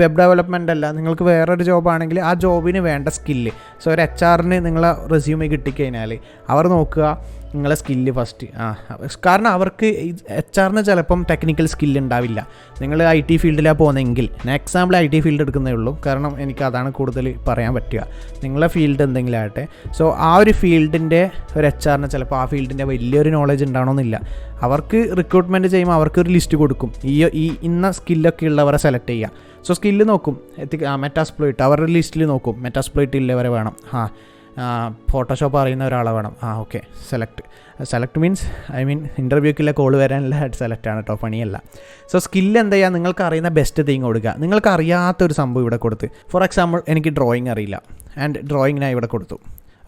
Speaker 1: വെബ് ഡെവലപ്മെൻ്റ് അല്ല, നിങ്ങൾക്ക് വേറൊരു ജോബാണെങ്കിൽ ആ ജോബിന് വേണ്ട സ്കില്ല്. സോ ഒരു HR-ന് നിങ്ങളെ റെസ്യൂമേ കിട്ടിക്കഴിഞ്ഞാൽ അവർ നോക്കുക നിങ്ങളെ സ്കില്ല് ഫസ്റ്റ്. കാരണം അവർക്ക് HR-ന് ചിലപ്പം ടെക്നിക്കൽ സ്കില്ല് ഉണ്ടാവില്ല. നിങ്ങൾ IT ഫീൽഡിലാണ് പോകുന്നതെങ്കിൽ, ഞാൻ എക്സാമ്പിൾ IT ഫീൽഡ് എടുക്കുന്നേ ഉള്ളൂ, കാരണം എനിക്ക് അതാണ് കൂടുതൽ പറയാൻ പറ്റുക. നിങ്ങളെ ഫീൽഡ് എന്തെങ്കിലും ആകട്ടെ. സോ ആ ഒരു ഫീൽഡിൻ്റെ ഒരു HR-ന് ചിലപ്പോൾ ആ ഫീൽഡിൻ്റെ വലിയൊരു നോളജ് ഉണ്ടാവണമെന്നില്ല. അവർക്ക് റിക്രൂട്ട്മെൻറ്റ് ചെയ്യുമ്പോൾ അവർക്കൊരു ലിസ്റ്റ് കൊടുക്കും, ഈ ഇന്ന സ്കില്ലൊക്കെ ഉള്ളവരെ സെലക്ട് ചെയ്യുക. സോ സ്കില്ല് നോക്കും, മെറ്റാസ്പ്ലോയിറ്റ് അവരുടെ ലിസ്റ്റിൽ നോക്കും, മെറ്റാസ്പ്ലോയിറ്റ് ഇല്ലവരെ വേണം, ഫോട്ടോഷോപ്പ് അറിയുന്ന ഒരാളെ വേണം. ഓക്കെ, സെലക്ട് മീൻസ് ഇൻ്റർവ്യൂക്കില്ല കോൾ വരാനുള്ള സെലക്റ്റാണ് കേട്ടോ, പണിയല്ല. സോ സ്കില്ല് എന്താ ചെയ്യുക, നിങ്ങൾക്ക് അറിയുന്ന ബെസ്റ്റ് തിങ് കൊടുക്കുക. നിങ്ങൾക്ക് അറിയാത്തൊരു സംഭവം ഇവിടെ കൊടുത്ത്, ഫോർ എക്സാമ്പിൾ എനിക്ക് ഡ്രോയിങ് അറിയില്ല, ആൻഡ് ഡ്രോയിങ് ഞാൻ ഇവിടെ കൊടുത്തു.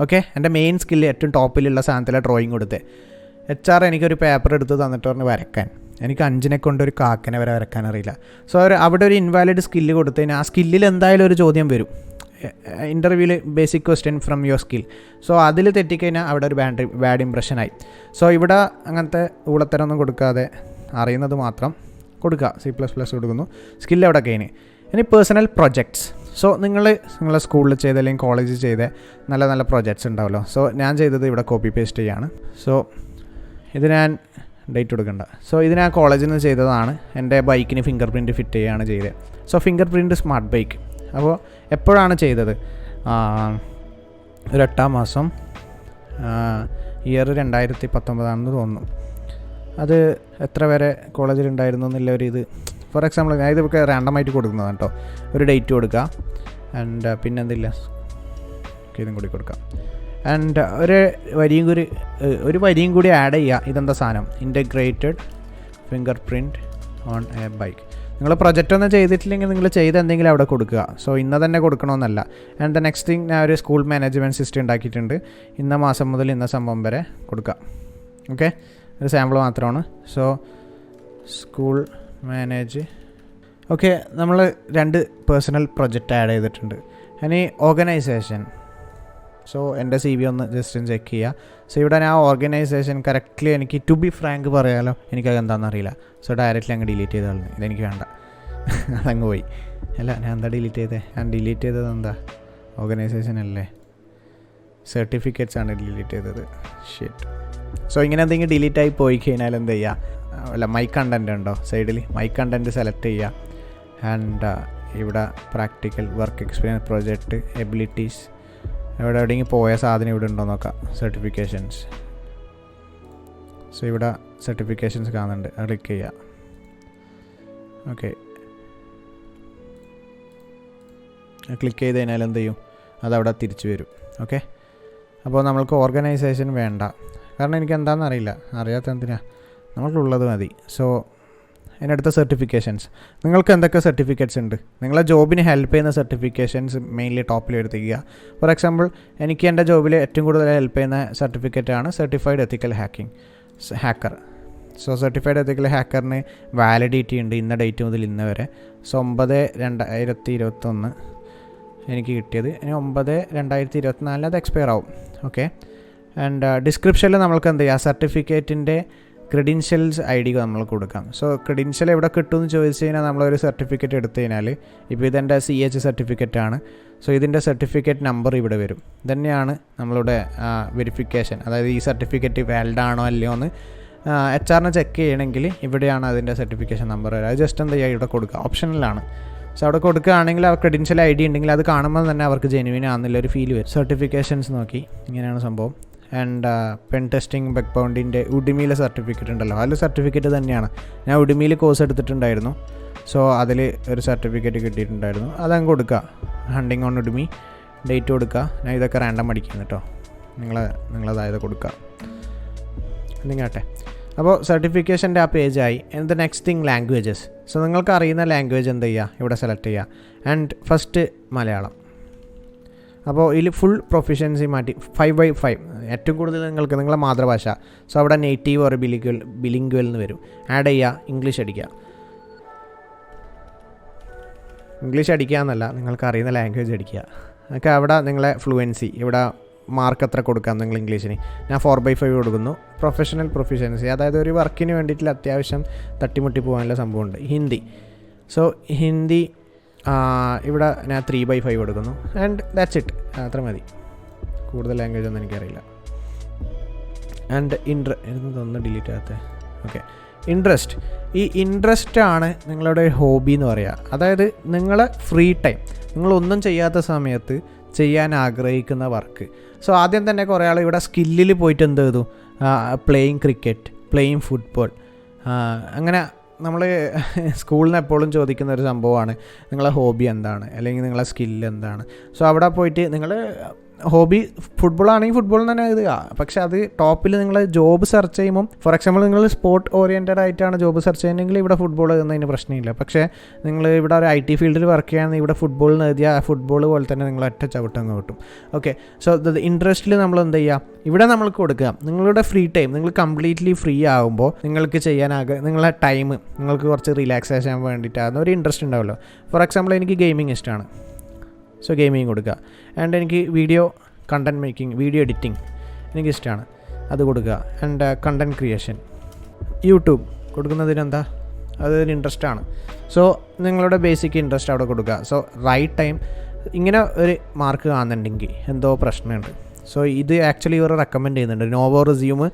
Speaker 1: ഓക്കെ, എൻ്റെ മെയിൻ സ്കില്ല് ഏറ്റവും ടോപ്പിലുള്ള സാധനത്തിലെ ഡ്രോയിങ് കൊടുത്ത്. HR എനിക്കൊരു പേപ്പർ എടുത്ത് തന്നിട്ട് പറഞ്ഞ് വരയ്ക്കാൻ, എനിക്ക് 5 കൊണ്ട് ഒരു കാക്കനെ വരെ വരയ്ക്കാൻ അറിയില്ല. സോ അവിടെ ഒരു ഇൻവാലിഡ് സ്കില്ല് കൊടുത്തതിന് ആ സ്കില്ലിൽ എന്തായാലും ഒരു ചോദ്യം വരും ഇൻ്റർവ്യൂവിൽ, basic question from your skill. So അതിൽ തെറ്റിക്കഴിഞ്ഞാൽ അവിടെ ഒരു ബാഡ് ഇംപ്രഷനായി. സോ ഇവിടെ അങ്ങനത്തെ ഊളത്തരമൊന്നും കൊടുക്കാതെ അറിയുന്നത് മാത്രം കൊടുക്കുക. C++ കൊടുക്കുന്നു, സ്കില്ല് അവിടെ കഴിഞ്ഞ്. ഇനി പേഴ്സണൽ പ്രൊജക്ട്സ്. സോ നിങ്ങളെ സ്കൂളിൽ ചെയ്ത അല്ലെങ്കിൽ കോളേജിൽ ചെയ്ത നല്ല നല്ല പ്രൊജക്ട്സ് ഉണ്ടാവുമല്ലോ. സോ ഞാൻ ചെയ്തത് ഇവിടെ കോപ്പി പേസ്റ്റ് ചെയ്യാണ്. സോ ഇത് ഞാൻ ഡേറ്റ് കൊടുക്കണ്ട. സോ ഇത് ഞാൻ കോളേജിൽ നിന്ന് ചെയ്തതാണ്. എൻ്റെ ബൈക്കിന് ഫിംഗർ പ്രിൻറ്റ് ഫിറ്റ് ചെയ്യുകയാണ് ചെയ്തത്. So finger print smart bike. അപ്പോൾ എപ്പോഴാണ് ചെയ്തത്? ഒരു 8-ാം മാസം, ഇയർ 2019 തോന്നുന്നു. അത് എത്ര വരെ കോളേജിലുണ്ടായിരുന്നു എന്നുള്ള ഒരു ഇത്, ഫോർ എക്സാമ്പിൾ ഞാൻ ഇതൊക്കെ റാൻഡമായിട്ട് കൊടുക്കുന്നതാണ് കേട്ടോ. ഒരു ഡേറ്റ് കൊടുക്കുക, ആൻഡ് പിന്നെ എന്തില്ല ഇതും കൂടി കൊടുക്കാം. ആൻഡ് ഒരു വരിയും കൂടി ആഡ് ചെയ്യുക. ഇതെന്താ സാധനം? Integrated finger print on A bike. നിങ്ങൾ പ്രൊജക്റ്റ് ഒന്നും ചെയ്തിട്ടില്ലെങ്കിൽ നിങ്ങൾ ചെയ്ത് എന്തെങ്കിലും അവിടെ കൊടുക്കുക. സോ ഇന്ന് തന്നെ കൊടുക്കണമെന്നല്ല. ആൻഡ് ദ നെക്സ്റ്റ് തിങ്, ഞാൻ ഒരു സ്കൂൾ മാനേജ്മെൻറ്റ് സിസ്റ്റം ഉണ്ടാക്കിയിട്ടുണ്ട്. ഇന്ന മാസം മുതൽ ഇന്ന സംഭവം വരെ കൊടുക്കുക. ഓക്കെ, ഒരു സാമ്പിൾ മാത്രമാണ്. So school manage. ഓക്കെ, നമ്മൾ 2 പേഴ്സണൽ പ്രൊജക്റ്റ് ആഡ് ചെയ്തിട്ടുണ്ട്. ഇനി ഓർഗനൈസേഷൻ. സോ എൻ്റെ CV ഒന്ന് ജസ്റ്റ് ചെക്ക് ചെയ്യുക. സോ ഇവിടെ ഞാൻ ഓർഗനൈസേഷൻ കറക്റ്റ്ലി എനിക്ക് ടു ബി ഫ്രാങ്ക് പറയാലോ, എനിക്കത് എന്താണെന്ന് അറിയില്ല. സോ ഡയറക്റ്റ്ലി അങ്ങ് ഡിലീറ്റ് ചെയ്ത് കളഞ്ഞു. ഇതെനിക്ക് വേണ്ട, അതങ്ങ് പോയി. അല്ല, ഞാൻ എന്താ ഡിലീറ്റ് ചെയ്തത്? ഞാൻ ഡിലീറ്റ് ചെയ്തത് എന്താ? ഓർഗനൈസേഷൻ അല്ലേ, സർട്ടിഫിക്കറ്റ്സ് ആണ് ഡിലീറ്റ് ചെയ്തത്. ഷിറ്റ്. സോ ഇങ്ങനെ എന്തെങ്കിലും ഡിലീറ്റ് ആയി പോയി കഴിഞ്ഞാൽ എന്ത് ചെയ്യുക? അല്ല, മൈ കണ്ടൻറ്റ് ഉണ്ടോ സൈഡിൽ? മൈ കണ്ടൻറ്റ് സെലക്ട് ചെയ്യുക. ആൻഡ് ഇവിടെ practical work experience project abilities, എവിടെയെങ്കിലും പോയ സാധനം ഇവിടെ ഉണ്ടോ നോക്കാം. സർട്ടിഫിക്കേഷൻസ്. സോ ഇവിടെ സർട്ടിഫിക്കേഷൻസ് കാണുന്നുണ്ട്, അത് ക്ലിക്ക് ചെയ്യുക. ഓക്കെ, ക്ലിക്ക് ചെയ്ത് കഴിഞ്ഞാൽ എന്ത് ചെയ്യും? അതവിടെ തിരിച്ചു വരും. ഓക്കെ, അപ്പോൾ നമ്മൾക്ക് ഓർഗനൈസേഷൻ വേണ്ട, കാരണം എനിക്ക് എന്താണെന്ന് അറിയില്ല. അറിയാത്ത എന്തിനാ, നമ്മൾക്കുള്ളത് മതി. സോ അതിനടുത്ത സർട്ടിഫിക്കേഷൻസ്. നിങ്ങൾക്ക് എന്തൊക്കെ സർട്ടിഫിക്കറ്റ്സ് ഉണ്ട്? നിങ്ങളെ ജോബിന് ഹെൽപ്പ് ചെയ്യുന്ന സർട്ടിഫിക്കേഷൻസ് മെയിൻലി ടോപ്പിൽ എടുത്തിരിക്കുക. ഫോർ എക്സാമ്പിൾ, എനിക്ക് എൻ്റെ ജോബിൽ ഏറ്റവും കൂടുതൽ ഹെൽപ്പ് ചെയ്യുന്ന സർട്ടിഫിക്കറ്റാണ് certified ethical hacker. So certified എത്തിക്കൽ ഹാക്കറിന് വാലിഡിറ്റി ഉണ്ട് ഇന്ന ഡേറ്റ് മുതൽ ഇന്ന് വരെ. സോ 9/2021 എനിക്ക് കിട്ടിയത്. ഇനി 9/2024 അത് എക്സ്പയർ ആവും. ഓക്കെ, ആൻഡ് ഡിസ്ക്രിപ്ഷനിൽ നമ്മൾക്ക് എന്ത് ചെയ്യുക? സർട്ടിഫിക്കറ്റിൻ്റെ ക്രെഡൻഷ്യൽസ് ID നമ്മൾ കൊടുക്കാം. സോ ക്രെഡൻഷ്യൽ എവിടെ കിട്ടുമെന്ന് ചോദിച്ചു കഴിഞ്ഞാൽ നമ്മളൊരു സർട്ടിഫിക്കറ്റ് എടുത്തു കഴിഞ്ഞാൽ, ഇപ്പോൾ ഇതെൻ്റെ CH സർട്ടിഫിക്കറ്റാണ്. സോ ഇതിൻ്റെ സർട്ടിഫിക്കറ്റ് നമ്പർ ഇവിടെ വരും. ഇതന്നെയാണ് നമ്മളുടെ വെരിഫിക്കേഷൻ. അതായത് ഈ സർട്ടിഫിക്കറ്റ് വാലിഡ് ആണോ അല്ലയോ എന്ന് HR ചെക്ക് ചെയ്യണമെങ്കിൽ ഇവിടെയാണ് അതിൻ്റെ സർട്ടിഫിക്കേഷൻ നമ്പർ വരിക. അത് ജസ്റ്റ് എന്താ ചെയ്യുക? ഇവിടെ കൊടുക്കുക, ഓപ്ഷനിലാണ്. സോ അവിടെ കൊടുക്കുകയാണെങ്കിൽ ആ ക്രെഡൻഷ്യൽ ID ഉണ്ടെങ്കിൽ അത് കാണുമ്പോൾ തന്നെ അവർക്ക് ജെനുവിൻ ആണെന്നുള്ളൊരു ഫീൽ വരും. സർട്ടിഫിക്കേഷൻസ് നോക്കി, ഇങ്ങനെയാണ് സംഭവം. ആൻഡ് പെൻ ടെസ്റ്റിംഗ് ബഗ് ബൗണ്ടിൻ്റെ ഉഡിമിയിലെ സർട്ടിഫിക്കറ്റ് ഉണ്ടല്ലോ, അതിൽ സർട്ടിഫിക്കറ്റ് തന്നെയാണ്. ഞാൻ ഉഡിമിയിൽ കോഴ്സ് എടുത്തിട്ടുണ്ടായിരുന്നു. സോ അതിൽ ഒരു സർട്ടിഫിക്കറ്റ് കിട്ടിയിട്ടുണ്ടായിരുന്നു. അതങ്ങ് കൊടുക്കുക. ഹണ്ടിങ് ഓൺ ഉഡിമി, ഡേറ്റ് കൊടുക്കുക. ഞാൻ ഇതൊക്കെ റാൻഡം അടിക്കുന്നു കേട്ടോ, നിങ്ങളതായത് കൊടുക്കുക. എന്തിങ്ങാട്ടെ. അപ്പോൾ സർട്ടിഫിക്കേഷൻ്റെ ആ പേജായി. And the next thing, languages. So നിങ്ങൾക്ക് അറിയുന്ന ലാംഗ്വേജ് എന്ത് ചെയ്യുക? ഇവിടെ സെലക്ട് ചെയ്യുക. And first Malayalam. അപ്പോൾ ഇതിൽ ഫുൾ പ്രൊഫിഷ്യൻസി മാറ്റി 5/5, ഏറ്റവും കൂടുതൽ നിങ്ങളെ മാതൃഭാഷ. സോ അവിടെ നേറ്റീവ് ഓർ ബിലിംഗ്വൽ എന്ന് വരും. ആഡ് ചെയ്യുക, ഇംഗ്ലീഷ് അടിക്കുക. ഇംഗ്ലീഷ് അടിക്കുക എന്നല്ല, നിങ്ങൾക്ക് അറിയുന്ന ലാംഗ്വേജ് അടിക്കുക. അതൊക്കെ അവിടെ നിങ്ങളെ ഫ്ലുവൻസി, ഇവിടെ മാർക്ക് എത്ര കൊടുക്കാം നിങ്ങൾ ഇംഗ്ലീഷിന്? ഞാൻ 4/5 കൊടുക്കുന്നു. പ്രൊഫഷണൽ പ്രൊഫിഷ്യൻസി, അതായത് ഒരു വർക്കിന് വേണ്ടിയിട്ടുള്ള അത്യാവശ്യം തട്ടിമുട്ടി പോകാനുള്ള സംഭവമുണ്ട്. ഹിന്ദി. സോ ഹിന്ദി ഇവിടെ ഞാൻ 3/5 കൊടുക്കുന്നു. ആൻഡ് ദാറ്റ്സ് ഇറ്റ്, അത്ര മതി. കൂടുതൽ ലാംഗ്വേജ് ഒന്നും എനിക്കറിയില്ല. ആൻഡ് ഇതൊന്നും ഡിലീറ്റ് ആകാത്ത. Okay, interest. ഈ ഇൻട്രസ്റ്റ് ആണ് നിങ്ങളുടെ ഹോബി എന്ന് പറയുക. അതായത് നിങ്ങളെ ഫ്രീ ടൈം, നിങ്ങളൊന്നും ചെയ്യാത്ത സമയത്ത് ചെയ്യാൻ ആഗ്രഹിക്കുന്ന വർക്ക്. സോ ആദ്യം തന്നെ കുറേ ആൾ ഇവിടെ സ്കില്ലിൽ പോയിട്ട് എന്ത് ചെയ്തു? പ്ലേയിങ് ക്രിക്കറ്റ്, പ്ലേയിങ് ഫുട്ബോൾ, അങ്ങനെ നമ്മൾ സ്കൂളിൽ നിന്ന് എപ്പോഴും ചോദിക്കുന്ന ഒരു സംഭവമാണ് നിങ്ങളെ ഹോബി എന്താണ്, അല്ലെങ്കിൽ നിങ്ങളെ സ്കില്ല് എന്താണ്. സോ അവിടെ പോയിട്ട് നിങ്ങൾ ഹോബി ഫുട്ബോൾ ആണെങ്കിൽ ഫുട്ബോൾ തന്നെ എഴുതുക. പക്ഷേ അത് ടോപ്പിൽ നിങ്ങൾ ജോബ് സെർച്ച് ചെയ്യുമ്പോൾ, ഫോർ എക്സാമ്പിൾ നിങ്ങൾ സ്പോർട്ട് ഓറിയൻറ്റഡ് ആയിട്ടാണ് ജോബ് സെർച്ച് ചെയ്യുന്നതെങ്കിൽ ഇവിടെ ഫുട്ബോൾ എഴുതുന്നതിന് പ്രശ്നമില്ല. പക്ഷേ നിങ്ങൾ ഇവിടെ ഒരു IT ഫീൽഡിൽ വർക്ക് ചെയ്യുകയാണെങ്കിൽ ഇവിടെ ഫുട്ബോളിന് എഴുതിയാൽ ആ ഫുട്ബോൾ പോലെ തന്നെ നിങ്ങൾ ഒറ്റ ചവിട്ടങ്ങ് കിട്ടും. ഓക്കെ, സോ ഇൻട്രസ്റ്റിൽ നമ്മൾ എന്ത് ചെയ്യുക? ഇവിടെ നമ്മൾക്ക് കൊടുക്കുക. നിങ്ങളുടെ ഫ്രീ ടൈം, നിങ്ങൾ കംപ്ലീറ്റ്ലി ഫ്രീ ആകുമ്പോൾ നിങ്ങൾക്ക് നിങ്ങളെ ടൈം നിങ്ങൾക്ക് കുറച്ച് റിലാക്സേഷൻ വേണ്ടിയിട്ടാകുന്ന ഒരു ഇൻട്രസ്റ്റ് ഉണ്ടാവുമല്ലോ. ഫോർ എക്സാമ്പിൾ എനിക്ക് ഗെയിമിങ് ഇഷ്ടമാണ്. സോ ഗെയിമിങ് കൊടുക്കുക. ആൻഡ് എനിക്ക് video content making, video editing എനിക്കിഷ്ടമാണ്, അത് കൊടുക്കുക. ആൻഡ് കണ്ടൻറ് ക്രിയേഷൻ, യൂട്യൂബ് കൊടുക്കുന്നതിനെന്താ, അതൊരു ഇൻട്രസ്റ്റാണ്. സോ നിങ്ങളുടെ ബേസിക് ഇൻട്രസ്റ്റ് അവിടെ കൊടുക്കുക. So right time. ഇങ്ങനെ ഒരു മാർക്ക് കാണുന്നുണ്ടെങ്കിൽ എന്തോ പ്രശ്നമുണ്ട്. സോ ഇത് ആക്ച്വലി ഇവർ റെക്കമെൻഡ് ചെയ്യുന്നുണ്ട്. നോവോ റിസ്യൂമ്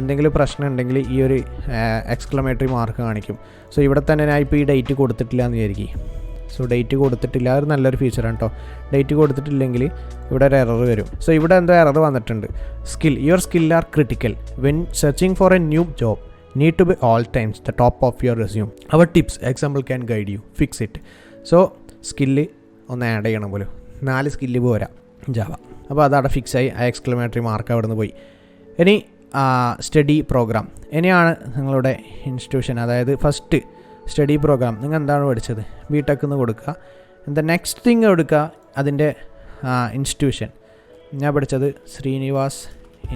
Speaker 1: എന്തെങ്കിലും പ്രശ്നം ഉണ്ടെങ്കിൽ ഈ ഒരു എക്സ്ക്ലമേറ്ററി മാർക്ക് കാണിക്കും. സോ ഇവിടെ തന്നെ ഞാൻ ഇപ്പോൾ ഈ ഡേറ്റ് കൊടുത്തിട്ടില്ല എന്ന് വിചാരിക്കും. സോ ഡേറ്റ് കൊടുത്തിട്ടില്ല, അത് നല്ലൊരു ഫീച്ചറാണ് കേട്ടോ. ഡേറ്റ് കൊടുത്തിട്ടില്ലെങ്കിൽ ഇവിടെ ഒരു എറർ വരും. സോ ഇവിടെ എന്തോ എറർ വന്നിട്ടുണ്ട്. Your skill are critical when searching for a new job, need to be all times the top of your resume. Our tips example can guide you, fix it. So skill ഒന്ന് ആഡ് ചെയ്യണം പോലും. 4 സ്കില്ല് പോരാ ജാവ. അപ്പോൾ അതവിടെ ഫിക്സായി. ആ എക്സ്ക്ലമേറ്ററി മാർക്ക് അവിടെ നിന്ന് പോയി. ഇനി സ്റ്റഡി പ്രോഗ്രാം. ഇനിയാണ് നിങ്ങളുടെ ഇൻസ്റ്റിറ്റ്യൂഷൻ, അതായത് സ്റ്റഡി പ്രോഗ്രാം നിങ്ങൾ എന്താണ് പഠിച്ചത്, ബിടെക് എന്ന് കൊടുക്കുക. ദ നെക്സ്റ്റ് തിങ് കൊടുക്കുക അതിൻ്റെ ഇൻസ്റ്റിറ്റ്യൂഷൻ. ഞാൻ പഠിച്ചത് ശ്രീനിവാസ്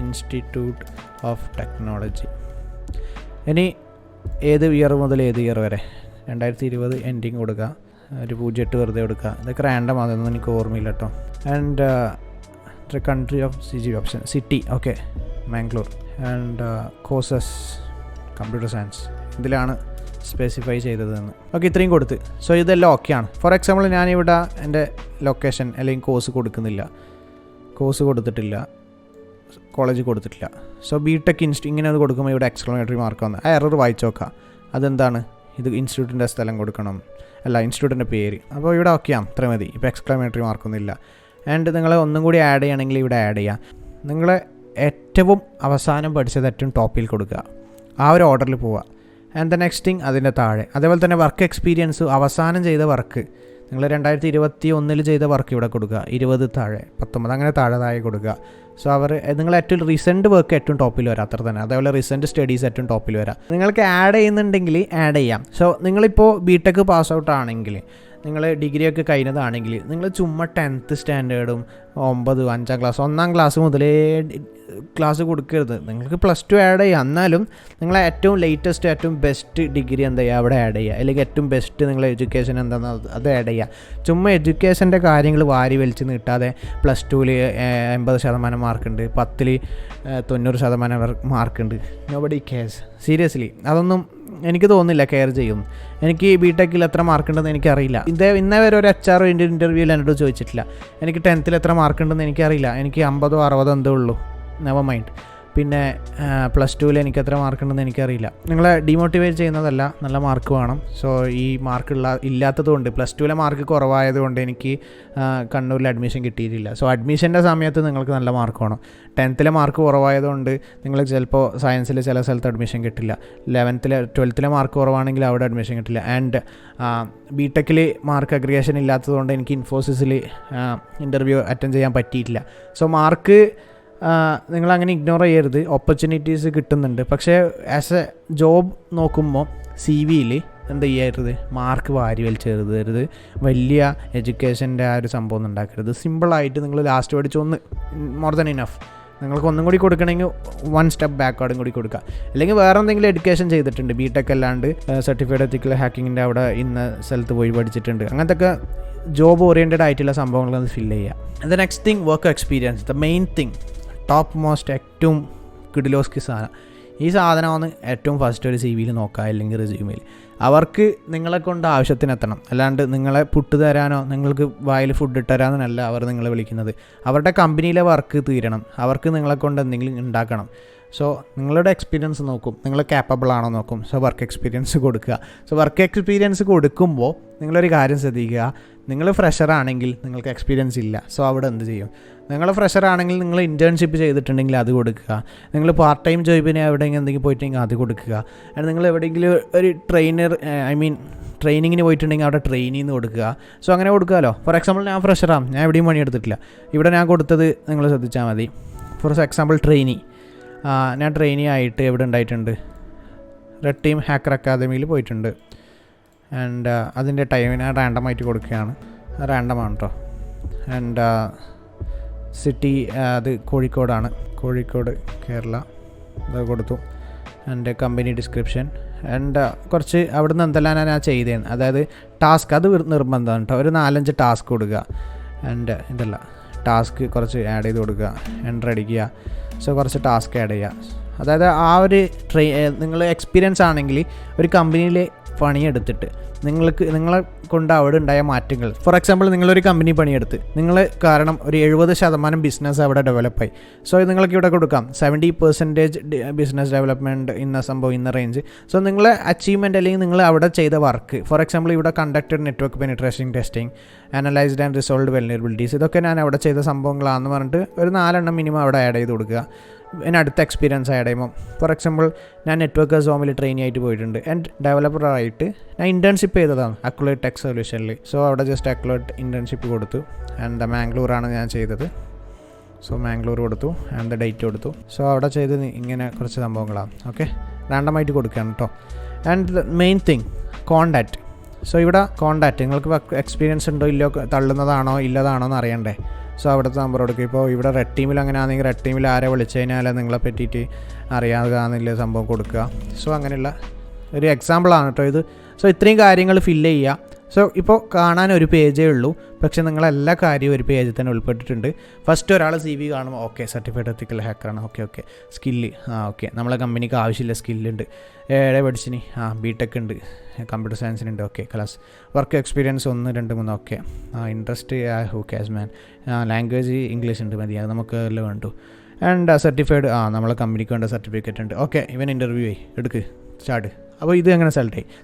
Speaker 1: ഇൻസ്റ്റിറ്റ്യൂട്ട് ഓഫ് ടെക്നോളജി. ഇനി ഏത് ഇയർ മുതൽ ഏത് ഇയർ വരെ, 2020 എൻഡിങ് കൊടുക്കുക, ഒരു 08 വെറുതെ കൊടുക്കുക. ഇതൊക്കെ റാൻഡം ആകുന്നതൊന്നും എനിക്ക് ഓർമ്മയില്ല കേട്ടോ. And the country of CG option city, okay, Mangalore. And courses computer science ഇതിലാണ് സ്പെസിഫൈ ചെയ്തതെന്ന്. ഓക്കെ, ഇത്രയും കൊടുത്ത്. സോ ഇതെല്ലാം ഓക്കെയാണ്. ഫോർ എക്സാമ്പിൾ ഞാനിവിടെ എൻ്റെ ലൊക്കേഷൻ അല്ലെങ്കിൽ കോഴ്സ് കൊടുക്കുന്നില്ല, കോഴ്സ് കൊടുത്തിട്ടില്ല, കോളേജ് കൊടുത്തിട്ടില്ല. സോ ബിടെക് ഇങ്ങനെ അത് കൊടുക്കുമ്പോൾ ഇവിടെ എക്സ്ക്ലമേറ്ററി മാർക്ക് വന്ന് ആ എറർ വായിച്ച് നോക്കാം. അതെന്താണ്, ഇത് ഇൻസ്റ്റിറ്റ്യൂട്ടിൻ്റെ സ്ഥലം കൊടുക്കണം, അല്ല ഇൻസ്റ്റിറ്റ്യൂട്ടിൻ്റെ പേര്. അപ്പോൾ ഇവിടെ ഓക്കെയാണ്, ഇത്ര മതി. ഇപ്പോൾ എക്സ്ക്ലമേറ്ററി മാർക്കൊന്നുമില്ല. ആൻഡ് നിങ്ങൾ ഒന്നും കൂടി ആഡ് ചെയ്യണമെങ്കിൽ ഇവിടെ ആഡ് ചെയ്യാം. നിങ്ങൾ ഏറ്റവും അവസാനം പഠിച്ചത് ഏറ്റവും ടോപ്പിൽ കൊടുക്കുക, ആ ഒരു ഓർഡറിൽ പോവുക. ആൻഡ് ദ നെക്സ്റ്റ് തിങ് അതിൻ്റെ താഴെ. അതേപോലെ തന്നെ വർക്ക് എക്സ്പീരിയൻസ്, അവസാനം ചെയ്ത വർക്ക് നിങ്ങൾ 2021 ചെയ്ത വർക്ക് ഇവിടെ കൊടുക്കുക, 20 താഴെ, 19 അങ്ങനെ താഴെ കൊടുക്കുക. സോ നിങ്ങൾ ഏറ്റവും റീസെൻറ്റ് വർക്ക് ഏറ്റവും ടോപ്പിൽ വരാം, അത്ര തന്നെ. അതേപോലെ റീസെൻറ്റ് സ്റ്റഡീസ് ഏറ്റവും ടോപ്പിൽ വരാം. നിങ്ങൾക്ക് ആഡ് ചെയ്യുന്നുണ്ടെങ്കിൽ ആഡ് ചെയ്യാം. സോ നിങ്ങളിപ്പോൾ ബിടെക് പാസ് ഔട്ട് ആണെങ്കിൽ, നിങ്ങൾ ഡിഗ്രിയൊക്കെ കഴിഞ്ഞതാണെങ്കിൽ, നിങ്ങൾ ചുമ്മാ 10th സ്റ്റാൻഡേർഡും 9, 5ാം ക്ലാസ്, 1ാം ക്ലാസ് മുതലേ ക്ലാസ് കൊടുക്കരുത്. നിങ്ങൾക്ക് +2 ആഡ് ചെയ്യുക. എന്നാലും നിങ്ങൾ ഏറ്റവും ലേറ്റസ്റ്റ് ഏറ്റവും ബെസ്റ്റ് ഡിഗ്രി എന്താ ചെയ്യുക അവിടെ ആഡ് ചെയ്യുക, അല്ലെങ്കിൽ ഏറ്റവും ബെസ്റ്റ് നിങ്ങളെ എഡ്യൂക്കേഷൻ എന്താണെന്ന് അത് ആഡ് ചെയ്യുക. ചുമ്മാ എഡ്യൂക്കേഷൻ്റെ കാര്യങ്ങൾ വാരി വലിച്ച് നീട്ടാതെ +2 80% മാർക്കുണ്ട്, 10 90% മാർക്കുണ്ട്, നോബഡി കെയർസ്. സീരിയസ്ലി അതൊന്നും എനിക്ക് തോന്നുന്നില്ല കെയർ ചെയ്യും. എനിക്ക് ബിടെക്കിൽ എത്ര മാർക്കുണ്ടെന്ന് എനിക്കറിയില്ല. ഇന്നേ വരെ ഒരു HR ഇൻ്റർവ്യൂവിൽ എന്നോട് ചോദിച്ചിട്ടില്ല. എനിക്ക് 10th എത്ര മാർക്കുണ്ടെന്ന് എനിക്കറിയില്ല. എനിക്ക് 50 60 എന്തേ ഉള്ളൂ, നെവർ മൈൻഡ്. പിന്നെ +2 എനിക്ക് എത്ര മാർക്കുണ്ടെന്ന് എനിക്കറിയില്ല. നിങ്ങളെ ഡീമോട്ടിവേറ്റ് ചെയ്യുന്നതല്ല, നല്ല മാർക്ക് വേണം. സോ ഈ ഇല്ലാത്തതുകൊണ്ട്, +2 മാർക്ക് കുറവായതുകൊണ്ട് എനിക്ക് കണ്ണൂരിൽ അഡ്മിഷൻ കിട്ടിയിട്ടില്ല. സോ അഡ്മിഷൻ്റെ സമയത്ത് നിങ്ങൾക്ക് നല്ല മാർക്ക് വേണം. 10th മാർക്ക് കുറവായതുകൊണ്ട് നിങ്ങൾ ചിലപ്പോൾ സയൻസിൽ ചില സ്ഥലത്ത് അഡ്മിഷൻ കിട്ടില്ല. 12th മാർക്ക് കുറവാണെങ്കിൽ അവിടെ അഡ്മിഷൻ കിട്ടില്ല. ആൻഡ് ബിടെക്കിൽ മാർക്ക് അഗ്രിഗേഷൻ ഇല്ലാത്തതുകൊണ്ട് എനിക്ക് ഇൻഫോസിസിൽ ഇൻ്റർവ്യൂ അറ്റൻഡ് ചെയ്യാൻ പറ്റിയിട്ടില്ല. സോ മാർക്ക് നിങ്ങളങ്ങനെ ഇഗ്നോർ ചെയ്യരുത്. ഓപ്പർച്യൂണിറ്റീസ് കിട്ടുന്നുണ്ട്. പക്ഷേ ആസ് എ ജോബ് നോക്കുമ്പോൾ CV-യിൽ എന്ത് ചെയ്യരുത്, മാർക്ക് വാരി വലിച്ചെഴുതരുത്. വലിയ എഡ്യൂക്കേഷൻ്റെ ആ ഒരു സംഭവം ഒന്നും ഉണ്ടാക്കരുത്. സിമ്പിളായിട്ട് നിങ്ങൾ ലാസ്റ്റ് പഠിച്ച ഒന്ന് മോർ ദൻ ഇനഫ്. നിങ്ങൾക്ക് ഒന്നും കൂടി കൊടുക്കണമെങ്കിൽ 1 സ്റ്റെപ്പ് ബാക്ക്വാർഡും കൂടി കൊടുക്കുക. അല്ലെങ്കിൽ വേറെ എന്തെങ്കിലും എഡ്യൂക്കേഷൻ ചെയ്തിട്ടുണ്ട്, ബിടെക് അല്ലാണ്ട് സർട്ടിഫൈഡ് എത്തിക്കൽ ഹാക്കിങ്ങിൻ്റെ അവിടെ ഇന്ന സ്ഥലത്ത് പോയി പഠിച്ചിട്ടുണ്ട്, അങ്ങനത്തെ ഒക്കെ ജോബ് ഓറിയൻറ്റഡ് ആയിട്ടുള്ള സംഭവങ്ങൾ അത് ഫില്ല് ചെയ്യുക. The next thing work experience, the main thing, top most, ഏറ്റവും കിഡിലോസ്കി സാധനം. ഈ സാധനമാണ് ഏറ്റവും ഫസ്റ്റ് ഒരു CV-യിൽ നോക്കുക, അല്ലെങ്കിൽ റെസ്യൂമിൽ. അവർക്ക് നിങ്ങളെ കൊണ്ട് ആവശ്യത്തിനെത്തണം, അല്ലാണ്ട് നിങ്ങളെ പുട്ട് തരാനോ നിങ്ങൾക്ക് വായിൽ ഫുഡ് ഇട്ടുതരാനല്ല അവർ നിങ്ങളെ വിളിക്കുന്നത്. അവരുടെ കമ്പനിയിലെ വർക്ക് തീരണം, അവർക്ക് നിങ്ങളെ കൊണ്ട് എന്തെങ്കിലും ഉണ്ടാക്കണം. സോ നിങ്ങളുടെ എക്സ്പീരിയൻസ് നോക്കും, നിങ്ങൾ ക്യാപ്പബിൾ ആണോ നോക്കും. സോ വർക്ക് എക്സ്പീരിയൻസ് കൊടുക്കുക. സോ വർക്ക് എക്സ്പീരിയൻസ് കൊടുക്കുമ്പോൾ നിങ്ങളൊരു കാര്യം ശ്രദ്ധിക്കുക, നിങ്ങൾ ഫ്രഷറാണെങ്കിൽ നിങ്ങൾക്ക് എക്സ്പീരിയൻസ് ഇല്ല. സോ അവിടെ എന്ത് ചെയ്യും, നിങ്ങൾ ഫ്രഷറാണെങ്കിൽ നിങ്ങൾ ഇൻറ്റേൺഷിപ്പ് ചെയ്തിട്ടുണ്ടെങ്കിൽ അത് കൊടുക്കുക. നിങ്ങൾ പാർട്ട് ടൈം ജോബിന് എവിടെയെങ്കിലും എന്തെങ്കിലും പോയിട്ടുണ്ടെങ്കിൽ അത് കൊടുക്കുക. ആൻഡ് നിങ്ങൾ എവിടെയെങ്കിലും ഒരു ട്രെയിനിങ്ങിന് പോയിട്ടുണ്ടെങ്കിൽ അവിടെ ട്രെയിനിന്ന് കൊടുക്കുക. സോ അങ്ങനെ കൊടുക്കാമല്ലോ. ഫോർ എക്സാമ്പിൾ ഞാൻ ഫ്രഷറാണ്, ഞാൻ എവിടെയും പണിയെടുത്തിട്ടില്ല. ഇവിടെ ഞാൻ കൊടുത്തത് നിങ്ങൾ ശ്രദ്ധിച്ചാൽ മതി. ഫോർ എക്സാമ്പിൾ ഞാൻ ട്രെയിനി ആയിട്ട് എവിടെ ഉണ്ടായിട്ടുണ്ട്, റെഡ് ടീം ഹാക്കർ അക്കാദമിയിൽ പോയിട്ടുണ്ട്. ആൻഡ് അതിൻ്റെ ടൈം ഞാൻ റാൻഡമായിട്ട് കൊടുക്കുകയാണ്, റാൻഡമാണ് കേട്ടോ. ആൻഡ് സിറ്റി അത് കോഴിക്കോടാണ്, കോഴിക്കോട് കേരള, അത് കൊടുത്തു. ആൻഡ് കമ്പനി ഡിസ്ക്രിപ്ഷൻ ആൻഡ് കുറച്ച് അവിടെ നിന്ന് എന്തെല്ലാം ഞാൻ ചെയ്തേന്ന്, അതായത് ടാസ്ക് അത് നിർബന്ധമാണ് കേട്ടോ. ഒരു 4-5 ടാസ്ക് കൊടുക്കുക. ആൻഡ് ഇതല്ല ടാസ്ക് കുറച്ച് ആഡ് ചെയ്ത് കൊടുക്കുക, എൻ്റർ അടിക്കുക. സോ കുറച്ച് ടാസ്ക് ആഡ് ചെയ്യുക. അതായത് ആ ഒരു നിങ്ങൾ എക്സ്പീരിയൻസ് ആണെങ്കിൽ ഒരു കമ്പനിയിൽ പണിയെടുത്തിട്ട് നിങ്ങളെ കൊണ്ട് അവിടെ ഉണ്ടായ മാറ്റങ്ങൾ, ഫോർ എക്സാമ്പിൾ നിങ്ങളൊരു കമ്പനി പണിയെടുത്ത് നിങ്ങൾ കാരണം ഒരു 70% ബിസിനസ് അവിടെ ഡെവലപ്പായി. സോ നിങ്ങൾക്ക് ഇവിടെ കൊടുക്കാം 70% ബിസിനസ് ഡെവലപ്മെൻറ്റ് ഇന്ന സംഭവം ഇന്ന റേഞ്ച്. സോ നിങ്ങളെ അച്ചീവ്മെൻറ്റ് അല്ലെങ്കിൽ നിങ്ങൾ അവിടെ ചെയ്ത വർക്ക്, ഫോർ എക്സാമ്പിൾ ഇവിടെ conducted network penetration testing, analysed and resolved vulnerabilities, ഇതൊക്കെ ഞാൻ അവിടെ ചെയ്ത സംഭവങ്ങളാണെന്ന് പറഞ്ഞിട്ട് ഒരു 4 എണ്ണം മിനിമം അവിടെ ആഡ് ചെയ്ത് കൊടുക്കുക. പിന്നെ അടുത്ത എക്സ്പീരിയൻസ് ആഡ് ചെയ്യുമ്പോൾ, ഫോർ എക്സാമ്പിൾ ഞാൻ നെറ്റ്വർക്ക് സോമിൽ ട്രെയിനി ആയിട്ട് പോയിട്ടുണ്ട്. ആൻഡ് ഡെവലപ്പറായിട്ട് ഞാൻ ഇൻറ്റേൺഷിപ്പ് ചെയ്തതാണ് അക്യുലേറ്റ് ടെക് സൊല്യൂഷനിൽ. സോ അവിടെ ജസ്റ്റ് അക്യുലേറ്റ് ഇൻറ്റേൺഷിപ്പ് കൊടുത്തു. ആൻഡ് മാംഗ്ലൂരാണ് ഞാൻ ചെയ്തത്. സോ മാംഗ്ലൂർ കൊടുത്തു, ആൻഡ് ഡേറ്റ് കൊടുത്തു. സോ അവിടെ ചെയ്ത് ഇങ്ങനെ കുറച്ച് സംഭവങ്ങളാണ്. ഓക്കെ, റാൻഡമായിട്ട് കൊടുക്കുകയാണ് കേട്ടോ. And the main thing, contact. So ഇവിടെ കോണ്ടാക്റ്റ് നിങ്ങൾക്ക് എക്സ്പീരിയൻസ് ഉണ്ടോ ഇല്ലയോ, തള്ളുന്നതാണോ ഇല്ലതാണോ എന്ന് അറിയണ്ടേ. സോ അവിടുത്തെ നമ്പർ കൊടുക്കുക. ഇപ്പോൾ ഇവിടെ റെഡ് ടീമിൽ അങ്ങനെ ആണെങ്കിൽ റെഡ് ടീമിൽ ആരെ വിളിച്ചു കഴിഞ്ഞാൽ നിങ്ങളെ പറ്റിയിട്ട് അറിയാമെന്നുള്ള സംഭവം കൊടുക്കുക. സോ അങ്ങനെയുള്ള ഒരു എക്സാമ്പിളാണ് കേട്ടോ ഇത്. സോ ഇത്രയും കാര്യങ്ങൾ ഫില്ല് ചെയ്യുക. സോ ഇപ്പോൾ കാണാൻ ഒരു പേജേ ഉള്ളൂ, പക്ഷേ നിങ്ങളെല്ലാ കാര്യവും ഒരു പേജിൽ തന്നെ ഉൾപ്പെട്ടിട്ടുണ്ട്. ഫസ്റ്റ് ഒരാൾ CV കാണുമ്പോൾ ഓക്കെ സർട്ടിഫൈഡ് എത്തിക്കൽ ഹാക്കറാണ്, ഓക്കെ സ്കില്ല് ഓക്കെ നമ്മളെ കമ്പനിക്ക് ആവശ്യമില്ല, സ്കില്ലുണ്ട്, എവിടെ പഠിച്ചിനി BTech ഉണ്ട്, കമ്പ്യൂട്ടർ സയൻസിനുണ്ട്, okay class work experience 1 2 3 okay interest who cares man language English ഉണ്ട് മതി, അത് നമുക്ക് എല്ലാം വേണ്ടു. ആൻഡ് സർട്ടിഫൈഡ് നമ്മളെ കമ്പനിക്ക് വേണ്ട സർട്ടിഫിക്കറ്റ് ഉണ്ട്, ഓക്കെ ഇവൻ ഇൻ്റർവ്യൂ എടുക്ക് സ്റ്റാർട്ട്. അപ്പോൾ ഇത് എങ്ങനെ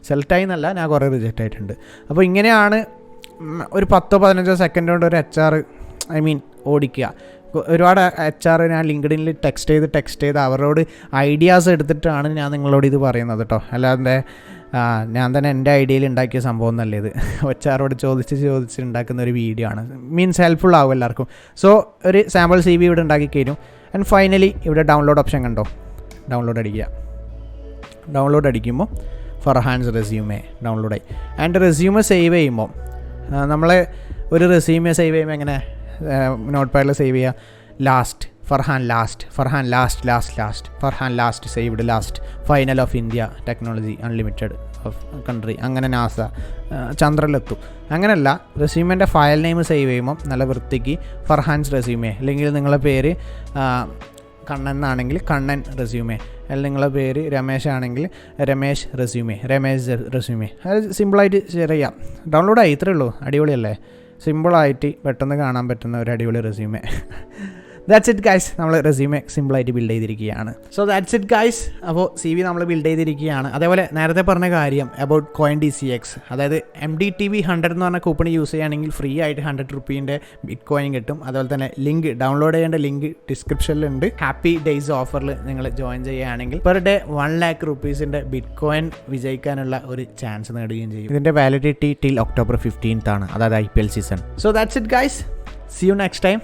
Speaker 1: സെലക്റ്റായി എന്നല്ല, ഞാൻ കുറേ റിജക്റ്റ് ആയിട്ടുണ്ട്. അപ്പോൾ ഇങ്ങനെയാണ് ഒരു 10-15 സെക്കൻഡ് കൊണ്ട് ഒരു HR ഓടിക്കുക. ഒരുപാട് HR ഞാൻ ലിങ്ക്ഡിനിൽ ടെക്സ്റ്റ് ചെയ്ത് അവരോട് ഐഡിയാസ് എടുത്തിട്ടാണ് ഞാൻ നിങ്ങളോട് ഇത് പറയുന്നത് കേട്ടോ. അല്ലാതെ ഞാൻ തന്നെ എൻ്റെ ഐഡിയയിൽ ഉണ്ടാക്കിയ സംഭവം എന്നല്ല ഇത്. HR ചോദിച്ച് ഉണ്ടാക്കുന്ന ഒരു വീഡിയോ ആണ്. മീൻസ് ഹെൽപ്ഫുൾ ആവും എല്ലാവർക്കും. സോ ഒരു സാമ്പിൾ CV ഇവിടെ ഉണ്ടാക്കി കഴിഞ്ഞു. ആൻഡ് ഫൈനലി ഇവിടെ ഡൗൺലോഡ് ഓപ്ഷൻ കണ്ടോ, ഡൗൺലോഡ് അടിക്കുമ്പോൾ ഫർഹാൻസ് റെസ്യൂമേ ഡൗൺലോഡായി. ആൻഡ് റെസ്യൂമേ സേവ് ചെയ്യുമ്പോൾ നമ്മൾ ഒരു റെസ്യൂമേ സേവ് ചെയ്യുമ്പോൾ എങ്ങനെ നോട്ട് പാഡിൽ സേവ് ചെയ്യുക, Farhan last saved last final of India technology unlimited of country, അങ്ങനെ നാസ ചന്ദ്രനിലെത്തും. അങ്ങനെയല്ല, റെസ്യൂമേൻ്റെ ഫയൽ നെയിം സേവ് ചെയ്യുമ്പോൾ നല്ല വൃത്തിക്ക് ഫർഹാൻസ് റെസ്യൂമേ, അല്ലെങ്കിൽ നിങ്ങളുടെ പേര് കണ്ണൻ എന്നാണെങ്കിൽ കണ്ണൻ റെസ്യൂമേ, അല്ലെങ്കിൽ നിങ്ങളുടെ പേര് രമേശ് ആണെങ്കിൽ രമേശ് റെസ്യൂമേ. അത് സിമ്പിളായിട്ട് ഷെയർ ചെയ്യാം. ഡൗൺലോഡായി, ഇത്രയേ ഉള്ളൂ. അടിപൊളിയല്ലേ, സിമ്പിളായിട്ട് പെട്ടെന്ന് കാണാൻ പറ്റുന്ന ഒരു അടിപൊളി റെസ്യൂമേ. ദാറ്റ്സ് ഇറ്റ് ഗൈസ്, നമ്മൾ റെസ്യൂമേ സിമ്പിളായിട്ട് ബിൽഡ് ചെയ്തിരിക്കുകയാണ്. So that's it guys. അപ്പോൾ CV നമ്മൾ ബിൽഡ് ചെയ്തിരിക്കുകയാണ്. അതേപോലെ നേരത്തെ പറഞ്ഞ കാര്യം അബൌട്ട് CoinDCX, അതായത് MDTV 100 എന്ന് പറഞ്ഞ കൂപ്പൺ യൂസ് ചെയ്യുകയാണെങ്കിൽ ഫ്രീ ആയിട്ട് 100 റുപ്പീൻ്റെ ബിറ്റ്കോയിൻ കിട്ടും. അതുപോലെ തന്നെ ലിങ്ക് ഡൗൺലോഡ് ചെയ്യേണ്ട ലിങ്ക് ഡിസ്ക്രിപ്ഷനിലുണ്ട്. ഹാപ്പി ഡേയ്സ് ഓഫറിൽ നിങ്ങൾ ജോയിൻ ചെയ്യുകയാണെങ്കിൽ പെർ ഡേ 1 lakh റുപ്പീസിൻ്റെ ബിറ്റ്കോയിൻ വിജയിക്കാനുള്ള ഒരു ചാൻസ് നേടുകയും ചെയ്യും. ഇതിൻ്റെ വാലിഡിറ്റി ടിൽ October 15th ആണ്, അതായത് IPL season. So that's it guys, see you next time.